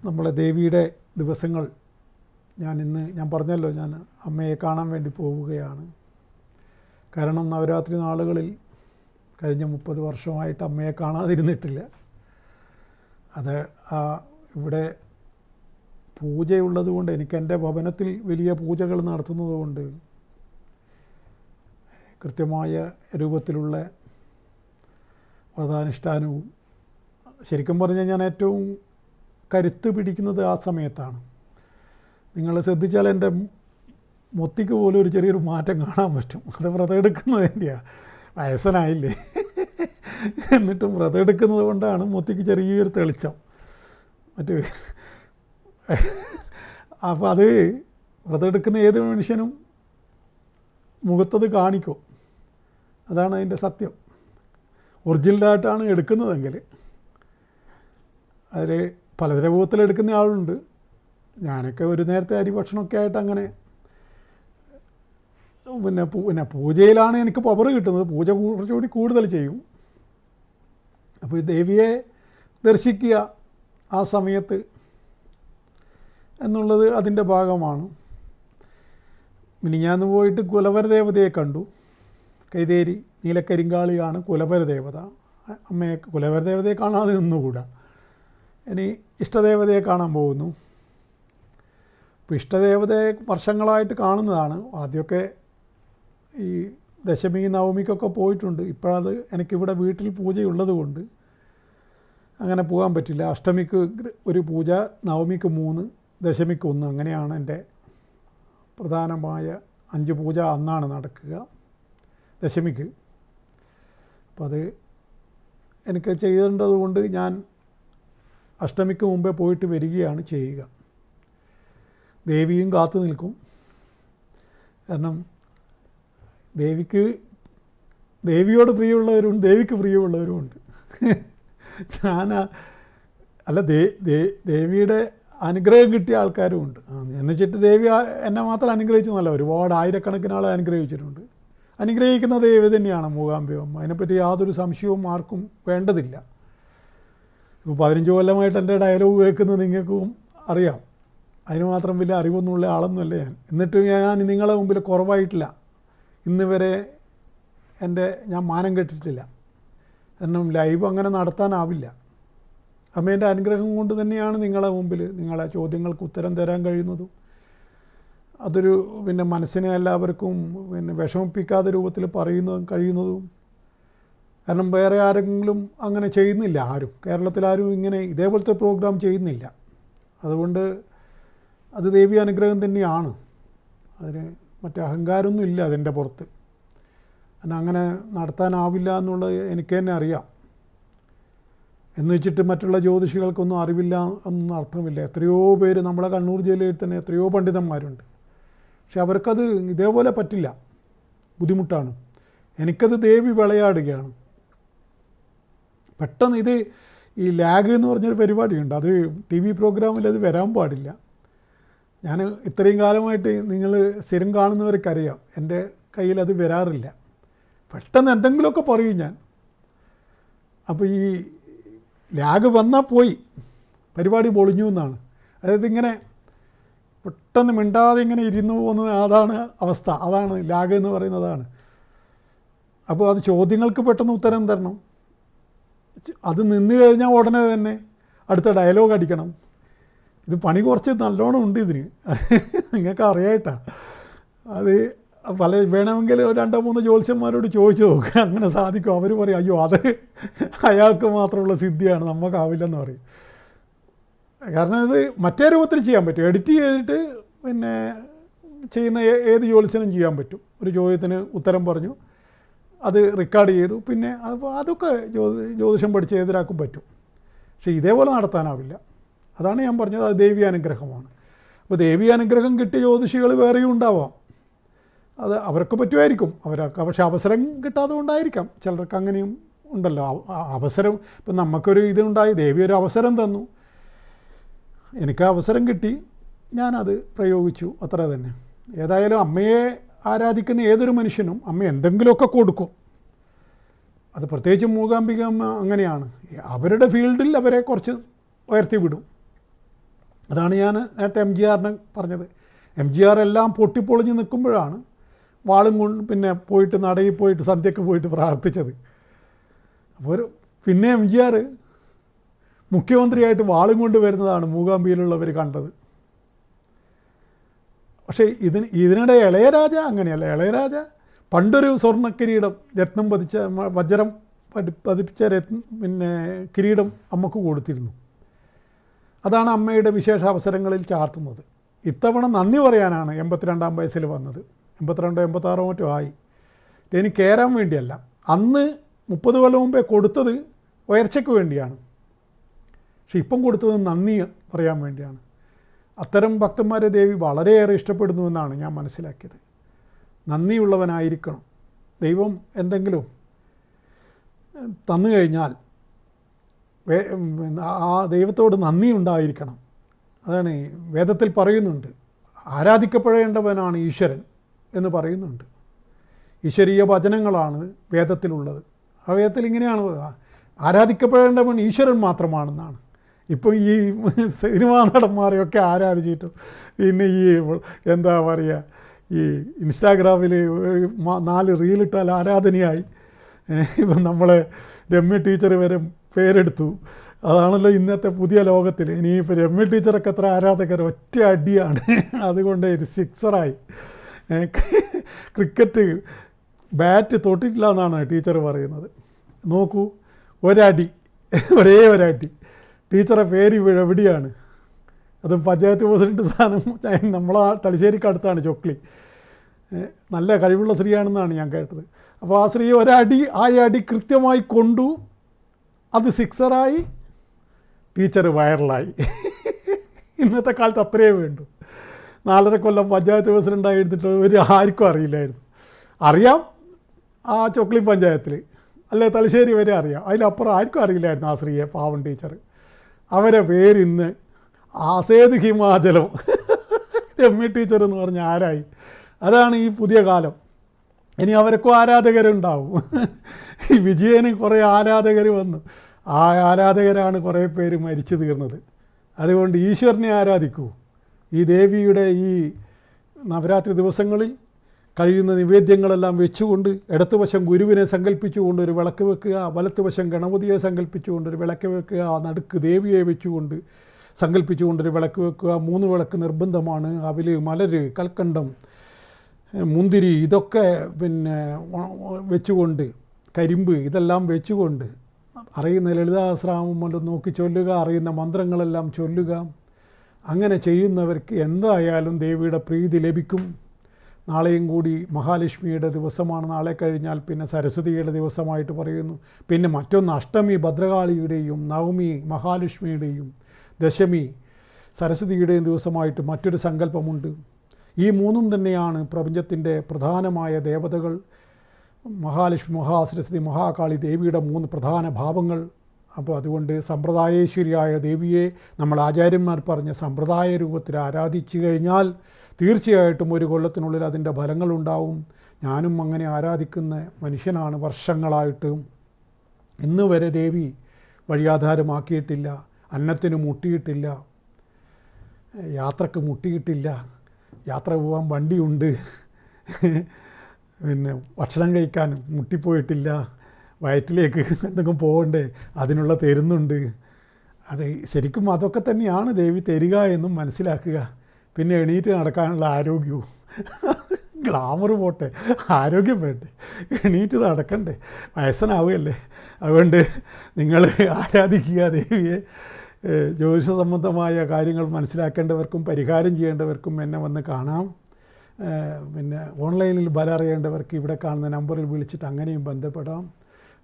നമ്മളെ ദേവിയുടെ ദിവസങ്ങൾ ഞാൻ പറഞ്ഞല്ലോ, ഞാൻ അമ്മയെ കാണാൻ വേണ്ടി പോവുകയാണ്. കാരണം നവരാത്രി നാളുകളിൽ കഴിഞ്ഞ 30 വർഷമായിട്ട് അമ്മയെ കാണാതിരുന്നിട്ടില്ല. അത് ഇവിടെ പൂജയുള്ളത് കൊണ്ട്, എനിക്ക് എൻ്റെ ഭവനത്തിൽ വലിയ പൂജകൾ നടത്തുന്നത് കൊണ്ട് കൃത്യമായ രൂപത്തിലുള്ള വ്രതാനുഷ്ഠാനവും, ശരിക്കും പറഞ്ഞാൽ ഞാൻ ഏറ്റവും കരുത്ത് പിടിക്കുന്നത് ആ സമയത്താണ്. നിങ്ങൾ ശ്രദ്ധിച്ചാൽ എൻ്റെ മൊത്തിക്ക് പോലും ഒരു ചെറിയൊരു മാറ്റം കാണാൻ പറ്റും. അത് വ്രതം എടുക്കുന്നതിൻ്റെയാണ്. വയസ്സനായില്ലേ, എന്നിട്ടും വ്രതം എടുക്കുന്നത് കൊണ്ടാണ് മൊത്തിക്ക് ചെറിയൊരു തെളിച്ചം. അപ്പോൾ അത് വ്രതം എടുക്കുന്ന ഏത് മനുഷ്യനും മുഖത്തത് കാണിക്കും. അതാണ് അതിൻ്റെ സത്യം. ഒറിജിനലായിട്ടാണ് എടുക്കുന്നതെങ്കിൽ അതിൽ പലതരം രൂപത്തിലെടുക്കുന്ന ആളുണ്ട്. ഞാനൊക്കെ ഒരു നേരത്തെ അരി ഭക്ഷണമൊക്കെ ആയിട്ട് അങ്ങനെ പിന്നെ പൂജയിലാണ് എനിക്ക് പവർ കിട്ടുന്നത്. പൂജ കുറച്ചുകൂടി കൂടുതൽ ചെയ്യും. അപ്പോൾ ഈ ദേവിയെ ദർശിക്കുക ആ സമയത്ത് എന്നുള്ളത് അതിൻ്റെ ഭാഗമാണ്. മിനിഞ്ഞാന്ന് പോയിട്ട് കുലവരദേവതയെ കണ്ടു. കൈതേരി നീലക്കരിങ്കാളിയാണ് കുലവരദേവത. അമ്മയെ കുലവരദേവതയെ കാണാതെ നിന്നുകൂടാ. ഇനി ഇഷ്ടദേവതയെ കാണാൻ പോകുന്നു. ഇപ്പോൾ ഇഷ്ടദേവതയെ വർഷങ്ങളായിട്ട് കാണുന്നതാണ്. ആദ്യമൊക്കെ ഈ ദശമി നവമിക്കൊക്കെ പോയിട്ടുണ്ട്. ഇപ്പോഴത് എനിക്കിവിടെ വീട്ടിൽ പൂജയുള്ളത് കൊണ്ട് അങ്ങനെ പോകാൻ പറ്റില്ല. അഷ്ടമിക്ക് ഒരു പൂജ, നവമിക്ക് 3, ദശമിക്ക് 1, അങ്ങനെയാണ് എൻ്റെ പ്രധാനമായ 5 പൂജ അന്നാണ് നടക്കുക ദശമിക്ക്. അപ്പം അത് എനിക്ക് ചെയ്യേണ്ടത് കൊണ്ട് ഞാൻ അഷ്ടമിക്ക് മുമ്പേ പോയിട്ട് വരികയാണ് ചെയ്യുക. ദേവിയും കാത്തു നിൽക്കും. കാരണം ദേവിയോട് പ്രിയമുള്ളവരുണ്ട്, ദേവിക്ക് പ്രിയമുള്ളവരുമുണ്ട്. ദേവിയുടെ അനുഗ്രഹം കിട്ടിയ ആൾക്കാരുമുണ്ട്. എന്നുവെച്ചിട്ട് ദേവി എന്നെ മാത്രം അനുഗ്രഹിച്ചെന്നല്ല, ഒരുപാട് ആയിരക്കണക്കിന് ആളെ അനുഗ്രഹിച്ചിട്ടുണ്ട്. അനുഗ്രഹിക്കുന്ന ദേവി തന്നെയാണ് മൂകാംബിക. അതിനെപ്പറ്റി യാതൊരു സംശയവും ആർക്കും വേണ്ടതില്ല. ഇപ്പോൾ 15 കൊല്ലമായിട്ട് എൻ്റെ ഡയലോഗ് കേൾക്കുന്നത് നിങ്ങൾക്കും അറിയാം. അതിന് മാത്രം വലിയ അറിവൊന്നുമുള്ള ആളൊന്നുമല്ല ഞാൻ. എന്നിട്ട് ഞാൻ നിങ്ങളെ മുമ്പിൽ കുറവായിട്ടില്ല. ഇന്ന് വരെ ഞാൻ മാനം കെട്ടിട്ടില്ല. കാരണം ലൈവ് അങ്ങനെ നടത്താനാവില്ല. അമ്മേൻ്റെ അനുഗ്രഹം കൊണ്ട് തന്നെയാണ് നിങ്ങളെ മുമ്പിൽ നിങ്ങളെ ചോദ്യങ്ങൾക്ക് ഉത്തരം തരാൻ കഴിയുന്നതും. അതൊരു മനസ്സിനെ എല്ലാവർക്കും വിഷമിപ്പിക്കാത്ത രൂപത്തിൽ കഴിയുന്നതും. കാരണം വേറെ ആരെങ്കിലും അങ്ങനെ ചെയ്യുന്നില്ല. കേരളത്തിലാരും ഇങ്ങനെ ഇതേപോലത്തെ പ്രോഗ്രാം ചെയ്യുന്നില്ല. അതുകൊണ്ട് അത് ദേവി അനുഗ്രഹം തന്നെയാണ്. അതിന് മറ്റേ അഹങ്കാരമൊന്നും ഇല്ല അതിൻ്റെ പുറത്ത്. അങ്ങനെ നടത്താനാവില്ല എന്നുള്ളത് എനിക്ക് തന്നെ അറിയാം. എന്ന് വെച്ചിട്ട് മറ്റുള്ള ജ്യോതിഷികൾക്കൊന്നും അറിവില്ല എന്നൊന്നും അർത്ഥമില്ല. എത്രയോ പേര് നമ്മളെ കണ്ണൂർ ജില്ലയിൽ തന്നെ എത്രയോ പണ്ഡിതന്മാരുണ്ട്. പക്ഷെ അവർക്കത് ഇതേപോലെ പറ്റില്ല, ബുദ്ധിമുട്ടാണ്. എനിക്കത് ദേവി വിളയാടുകയാണ്. പെട്ടെന്ന് ഈ ലാഗ് എന്ന് പറഞ്ഞൊരു പരിപാടിയുണ്ട്. അത് TV പ്രോഗ്രാമിൽ അത് വരാൻ പാടില്ല. ഞാൻ ഇത്രയും കാലമായിട്ട് നിങ്ങൾ സ്ഥിരം കാണുന്നവർക്കറിയാം എൻ്റെ കയ്യിൽ അത് വരാറില്ല. പെട്ടെന്ന് എന്തെങ്കിലുമൊക്കെ പറയും ഞാൻ. അപ്പോൾ ഈ ലാഗ് വന്നാൽ പോയി, പരിപാടി പൊളിഞ്ഞു എന്നാണ്. അതായത് ഇങ്ങനെ പെട്ടെന്ന് മിണ്ടാതെ ഇങ്ങനെ ഇരുന്ന് പോകുന്നത്, അതാണ് അവസ്ഥ, അതാണ് ലാഗ് എന്ന് പറയുന്നതാണ്. അപ്പോൾ അത് ചോദ്യങ്ങൾക്ക് പെട്ടെന്ന് ഉത്തരം തരണം. അത് നിന്ന് കഴിഞ്ഞാൽ ഉടനെ തന്നെ അടുത്ത ഡയലോഗ് അടിക്കണം. ഇത് പണി കുറച്ച് നല്ലോണം ഉണ്ട് ഇതിന്, നിങ്ങൾക്ക് അറിയായിട്ടാ. അത് വേണമെങ്കിൽ 2-3 ജ്യോത്സ്യന്മാരോട് ചോദിച്ചു നോക്കുക, അങ്ങനെ സാധിക്കും. അവർ പറയും അയ്യോ അത് അയാൾക്ക് മാത്രമുള്ള സിദ്ധിയാണ്, നമുക്കാവില്ലെന്ന് പറയും. കാരണം ഇത് മറ്റേ രൂപത്തിൽ ചെയ്യാൻ പറ്റും, എഡിറ്റ് ചെയ്തിട്ട് പിന്നെ ചെയ്യുന്ന ഏത് ജ്യോത്സ്യനും ചെയ്യാൻ പറ്റും. ഒരു ചോദ്യത്തിന് ഉത്തരം പറഞ്ഞു, അത് റെക്കോർഡ് ചെയ്തു, പിന്നെ അതൊക്കെ ജ്യോതിഷം പഠിച്ച് ഏതൊരാൾക്കും പറ്റും. പക്ഷേ ഇതേപോലെ നടത്താനാവില്ല. അതാണ് ഞാൻ പറഞ്ഞത്, അത് ദൈവീയാനുഗ്രഹമാണ്. അപ്പോൾ ദൈവീയാനുഗ്രഹം കിട്ടിയ ജ്യോതിഷികൾ വേറെയും ഉണ്ടാവാം, അത് അവർക്ക് പറ്റുമായിരിക്കും, അവരൊക്കെ. പക്ഷെ അവസരം കിട്ടാതെ കൊണ്ടായിരിക്കാം, ചിലർക്ക് അങ്ങനെയും ഉണ്ടല്ലോ അവസരം. ഇപ്പം നമുക്കൊരു ഇതുണ്ടായി, ദേവി ഒരു അവസരം തന്നു, എനിക്ക് അവസരം കിട്ടി, ഞാനത് പ്രയോഗിച്ചു, അത്ര തന്നെ. ഏതായാലും അമ്മയെ ആരാധിക്കുന്ന ഏതൊരു മനുഷ്യനും അമ്മ എന്തെങ്കിലുമൊക്കെ കൊടുക്കും. അത് പ്രത്യേകിച്ച് മൂകാംബിക അമ്മ അങ്ങനെയാണ്, അവരുടെ ഫീൽഡിൽ അവരെ കുറച്ച് ഉയർത്തി വിടും. അതാണ് ഞാൻ നേരത്തെ MGR പറഞ്ഞത്. MGR എല്ലാം പൊട്ടിപ്പൊളിഞ്ഞ് നിൽക്കുമ്പോഴാണ് വാളും കൊണ്ട് പിന്നെ പോയിട്ട് നടയിൽ പോയിട്ട് സന്ധ്യയ്ക്ക് പോയിട്ട് പ്രാർത്ഥിച്ചത്. അപ്പോൾ പിന്നെ MGR മുഖ്യമന്ത്രിയായിട്ട് വാളും കൊണ്ട് വരുന്നതാണ് മൂകാംബിയിലുള്ളവർ കണ്ടത്. പക്ഷേ ഇതിനിടെ ഇളയരാജ അങ്ങനെയല്ല. ഇളയരാജ പണ്ടൊരു സ്വർണ്ണക്കിരീടം, രത്നം പതിച്ച വജ്രം പതിപ്പിച്ച പിന്നെ കിരീടം അമ്മക്ക് കൊടുത്തിരുന്നു. അതാണ് അമ്മയുടെ വിശേഷ അവസരങ്ങളിൽ ചാർത്തുന്നത്. ഇത്തവണ നന്ദി പറയാനാണ് 82-ാം വയസ്സിൽ വന്നത്, 82-86 മറ്റോ ആയി. ഇനി കയറാൻ വേണ്ടിയല്ല, അന്ന് 30 കൊല്ലം മുമ്പേ കൊടുത്തത് ഉയർച്ചയ്ക്ക് വേണ്ടിയാണ്. പക്ഷെ ഇപ്പം കൊടുത്തത് നന്ദി പറയാൻ വേണ്ടിയാണ്. അത്തരം ഭക്തന്മാരെ ദേവി വളരെയേറെ ഇഷ്ടപ്പെടുന്നുവെന്നാണ് ഞാൻ മനസ്സിലാക്കിയത്. നന്ദിയുള്ളവനായിരിക്കണം. ദൈവം എന്തെങ്കിലും തന്നു കഴിഞ്ഞാൽ ആ ദൈവത്തോട് നന്ദി ഉണ്ടായിരിക്കണം. അതാണ് വേദത്തിൽ പറയുന്നുണ്ട്, ആരാധിക്കപ്പെടേണ്ടവനാണ് ഈശ്വരൻ എന്ന് പറയുന്നുണ്ട്. ഈശ്വരീയ വചനങ്ങളാണ് വേദത്തിലുള്ളത്. ആ വേദത്തിൽ ഇങ്ങനെയാണ് ആരാധിക്കപ്പെടേണ്ടവൻ ഈശ്വരൻ മാത്രമാണെന്നാണ്. ഇപ്പോൾ ഈ സിനിമാ നടന്മാരെയൊക്കെ ആരാധിച്ചിട്ടും പിന്നെ ഈ എന്താ പറയുക, ഈ ഇൻസ്റ്റാഗ്രാമിൽ 4 റീലിട്ടാൽ ആരാധനയായി. ഇപ്പം നമ്മളെ രമ്യ ടീച്ചർ വരെ പേരെടുത്തു. അതാണല്ലോ ഇന്നത്തെ പുതിയ ലോകത്തിൽ. ഇനിയിപ്പോൾ രമ്യ ടീച്ചറൊക്കെ എത്ര ആരാധകർ, ഒറ്റ അടിയാണ് അതുകൊണ്ട് ഒരു 6-റായി. ക്രിക്കറ്റ് ബാറ്റ് തൊട്ടിട്ടില്ല എന്നാണ് ടീച്ചർ പറയുന്നത്. നോക്കൂ, ഒരടി, ഒരേ ഒരടി. ടീച്ചറെ പേര് എവിടെയാണ്? അത് പഞ്ചായത്ത് പ്രസിഡൻറ്റ് സ്ഥാനം നമ്മളെ തലശ്ശേരിക്കടുത്താണ് ചൊക്ലി. നല്ല കഴിവുള്ള സ്ത്രീയാണെന്നാണ് ഞാൻ കേട്ടത്. അപ്പോൾ ആ സ്ത്രീ ഒരടി, ആ അടി കൃത്യമായി കൊണ്ടു, അത് 6-റായി, ടീച്ചർ വൈറലായി. ഇന്നത്തെ കാലത്ത് അത്രയേ വേണ്ടു. 4.5 കൊല്ലം പഞ്ചായത്ത് പ്രസിഡൻ്റായി എടുത്തിട്ട് ആർക്കും അറിയില്ലായിരുന്നു. അറിയാം ആ ചൊക്ലി പഞ്ചായത്തിൽ, അല്ലെ തലശ്ശേരി വരെ അറിയാം, അതിലപ്പുറം ആർക്കും അറിയില്ലായിരുന്നു ആ സ്ത്രീയെ, പാവൻ ടീച്ചർ. അവരെ പേരിന്ന് ആസേത് ഹിമാചലം രമ്യ ടീച്ചർ എന്ന് പറഞ്ഞ ആരായി. അതാണ് ഈ പുതിയ കാലം. ഇനി അവർക്കും ആരാധകരുണ്ടാവും. ഈ വിജയന് കുറേ ആരാധകർ വന്നു, ആ ആരാധകരാണ് കുറേ പേര് മരിച്ചു തീർന്നത്. അതുകൊണ്ട് ഈശ്വരനെ ആരാധിക്കൂ. ഈ ദേവിയുടെ ഈ നവരാത്രി ദിവസങ്ങളിൽ കഴിയുന്ന നിവേദ്യങ്ങളെല്ലാം വെച്ചുകൊണ്ട്, ഇടത്തുവശം ഗുരുവിനെ സങ്കല്പിച്ചുകൊണ്ട് ഒരു വിളക്ക് വെക്കുക, വലത്തുവശം ഗണപതിയെ സങ്കല്പിച്ചുകൊണ്ട് ഒരു വിളക്ക് വെക്കുക, നടുക്ക് ദേവിയെ വെച്ചുകൊണ്ട് സങ്കല്പിച്ചുകൊണ്ടൊരു വിളക്ക് വെക്കുക. 3 വിളക്ക് നിർബന്ധമാണ്. അവിൽ, മലര്, കൽക്കണ്ടം, മുന്തിരി ഇതൊക്കെ പിന്നെ വെച്ചുകൊണ്ട്, കരിമ്പ് ഇതെല്ലാം വെച്ചുകൊണ്ട് അറിയുന്ന ലളിതാസഹസ്രനാമം നോക്കി ചൊല്ലുക, അറിയുന്ന മന്ത്രങ്ങളെല്ലാം ചൊല്ലുക. അങ്ങനെ ചെയ്യുന്നവർക്ക് എന്തായാലും ദേവിയുടെ പ്രീതി ലഭിക്കും. നാളെയും കൂടി മഹാലക്ഷ്മിയുടെ ദിവസമാണ്. നാളെ കഴിഞ്ഞാൽ പിന്നെ സരസ്വതിയുടെ ദിവസമായിട്ട് പറയുന്നു. പിന്നെ മറ്റൊന്ന് അഷ്ടമി ഭദ്രകാളിയുടെയും നവമി മഹാലക്ഷ്മിയുടെയും ദശമി സരസ്വതിയുടെയും ദിവസമായിട്ട് മറ്റൊരു സങ്കല്പമുണ്ട്. ഈ 3 തന്നെയാണ് പ്രപഞ്ചത്തിൻ്റെ പ്രധാനമായ ദേവതകൾ. മഹാലക്ഷ്മി, മഹാസരസ്വതി, മഹാകാളി ദേവിയുടെ 3 പ്രധാന ഭാവങ്ങൾ. അപ്പോൾ അതുകൊണ്ട് സമ്പ്രദായേശ്വരിയായ ദേവിയെ നമ്മൾ ആചാര്യന്മാർ പറഞ്ഞ സമ്പ്രദായ രൂപത്തിൽ ആരാധിച്ചു കഴിഞ്ഞാൽ തീർച്ചയായിട്ടും ഒരു കൊല്ലത്തിനുള്ളിൽ അതിൻ്റെ ഫലങ്ങളുണ്ടാവും. ഞാനും അങ്ങനെ ആരാധിക്കുന്ന മനുഷ്യനാണ് വർഷങ്ങളായിട്ട്. ഇന്ന് വരെ ദേവി വഴിയാധാരമാക്കിയിട്ടില്ല, അന്നത്തിന് മുട്ടിയിട്ടില്ല, യാത്രക്ക് മുട്ടിയിട്ടില്ല, യാത്ര പോകാൻ വണ്ടിയുണ്ട്, പിന്നെ ഭക്ഷണം കഴിക്കാൻ മുട്ടിപ്പോയിട്ടില്ല, വയറ്റിലേക്ക് എന്തെങ്കിലും പോകണ്ടേ അതിനുള്ള തരുന്നുണ്ട്. അത് ശരിക്കും അതൊക്കെ തന്നെയാണ് ദേവി തരിക എന്നും മനസ്സിലാക്കുക. പിന്നെ എണീറ്റ് നടക്കാനുള്ള ആരോഗ്യവും, ഗ്ലാമർ പോട്ടെ, ആരോഗ്യം വേണ്ടേ, എണീറ്റ് നടക്കണ്ടേ, വയസ്സനാവുകയല്ലേ. അതുകൊണ്ട് നിങ്ങൾ ആരാധിക്കുക ദേവിയെ. ജ്യോതിഷ സംബന്ധമായ കാര്യങ്ങൾ മനസ്സിലാക്കേണ്ടവർക്കും പരിഹാരം ചെയ്യേണ്ടവർക്കും എന്നെ വന്ന് കാണാം. പിന്നെ ഓൺലൈനിൽ ബലം അറിയേണ്ടവർക്ക് ഇവിടെ കാണുന്ന നമ്പറിൽ വിളിച്ചിട്ട് അങ്ങനെയും ബന്ധപ്പെടാം.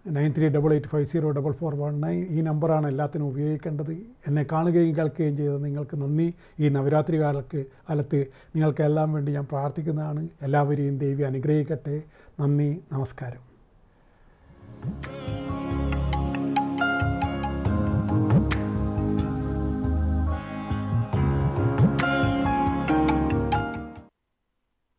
9388504419 ഈ നമ്പറാണ് എല്ലാത്തിനും ഉപയോഗിക്കേണ്ടത്. എന്നെ കാണുകയും കേൾക്കുകയും ചെയ്തത് നിങ്ങൾക്ക് നന്ദി. ഈ നവരാത്രി കാലത്ത് നിങ്ങൾക്കെല്ലാം വേണ്ടി ഞാൻ പ്രാർത്ഥിക്കുന്നതാണ്. എല്ലാവരെയും ദേവി അനുഗ്രഹിക്കട്ടെ. നന്ദി, നമസ്കാരം.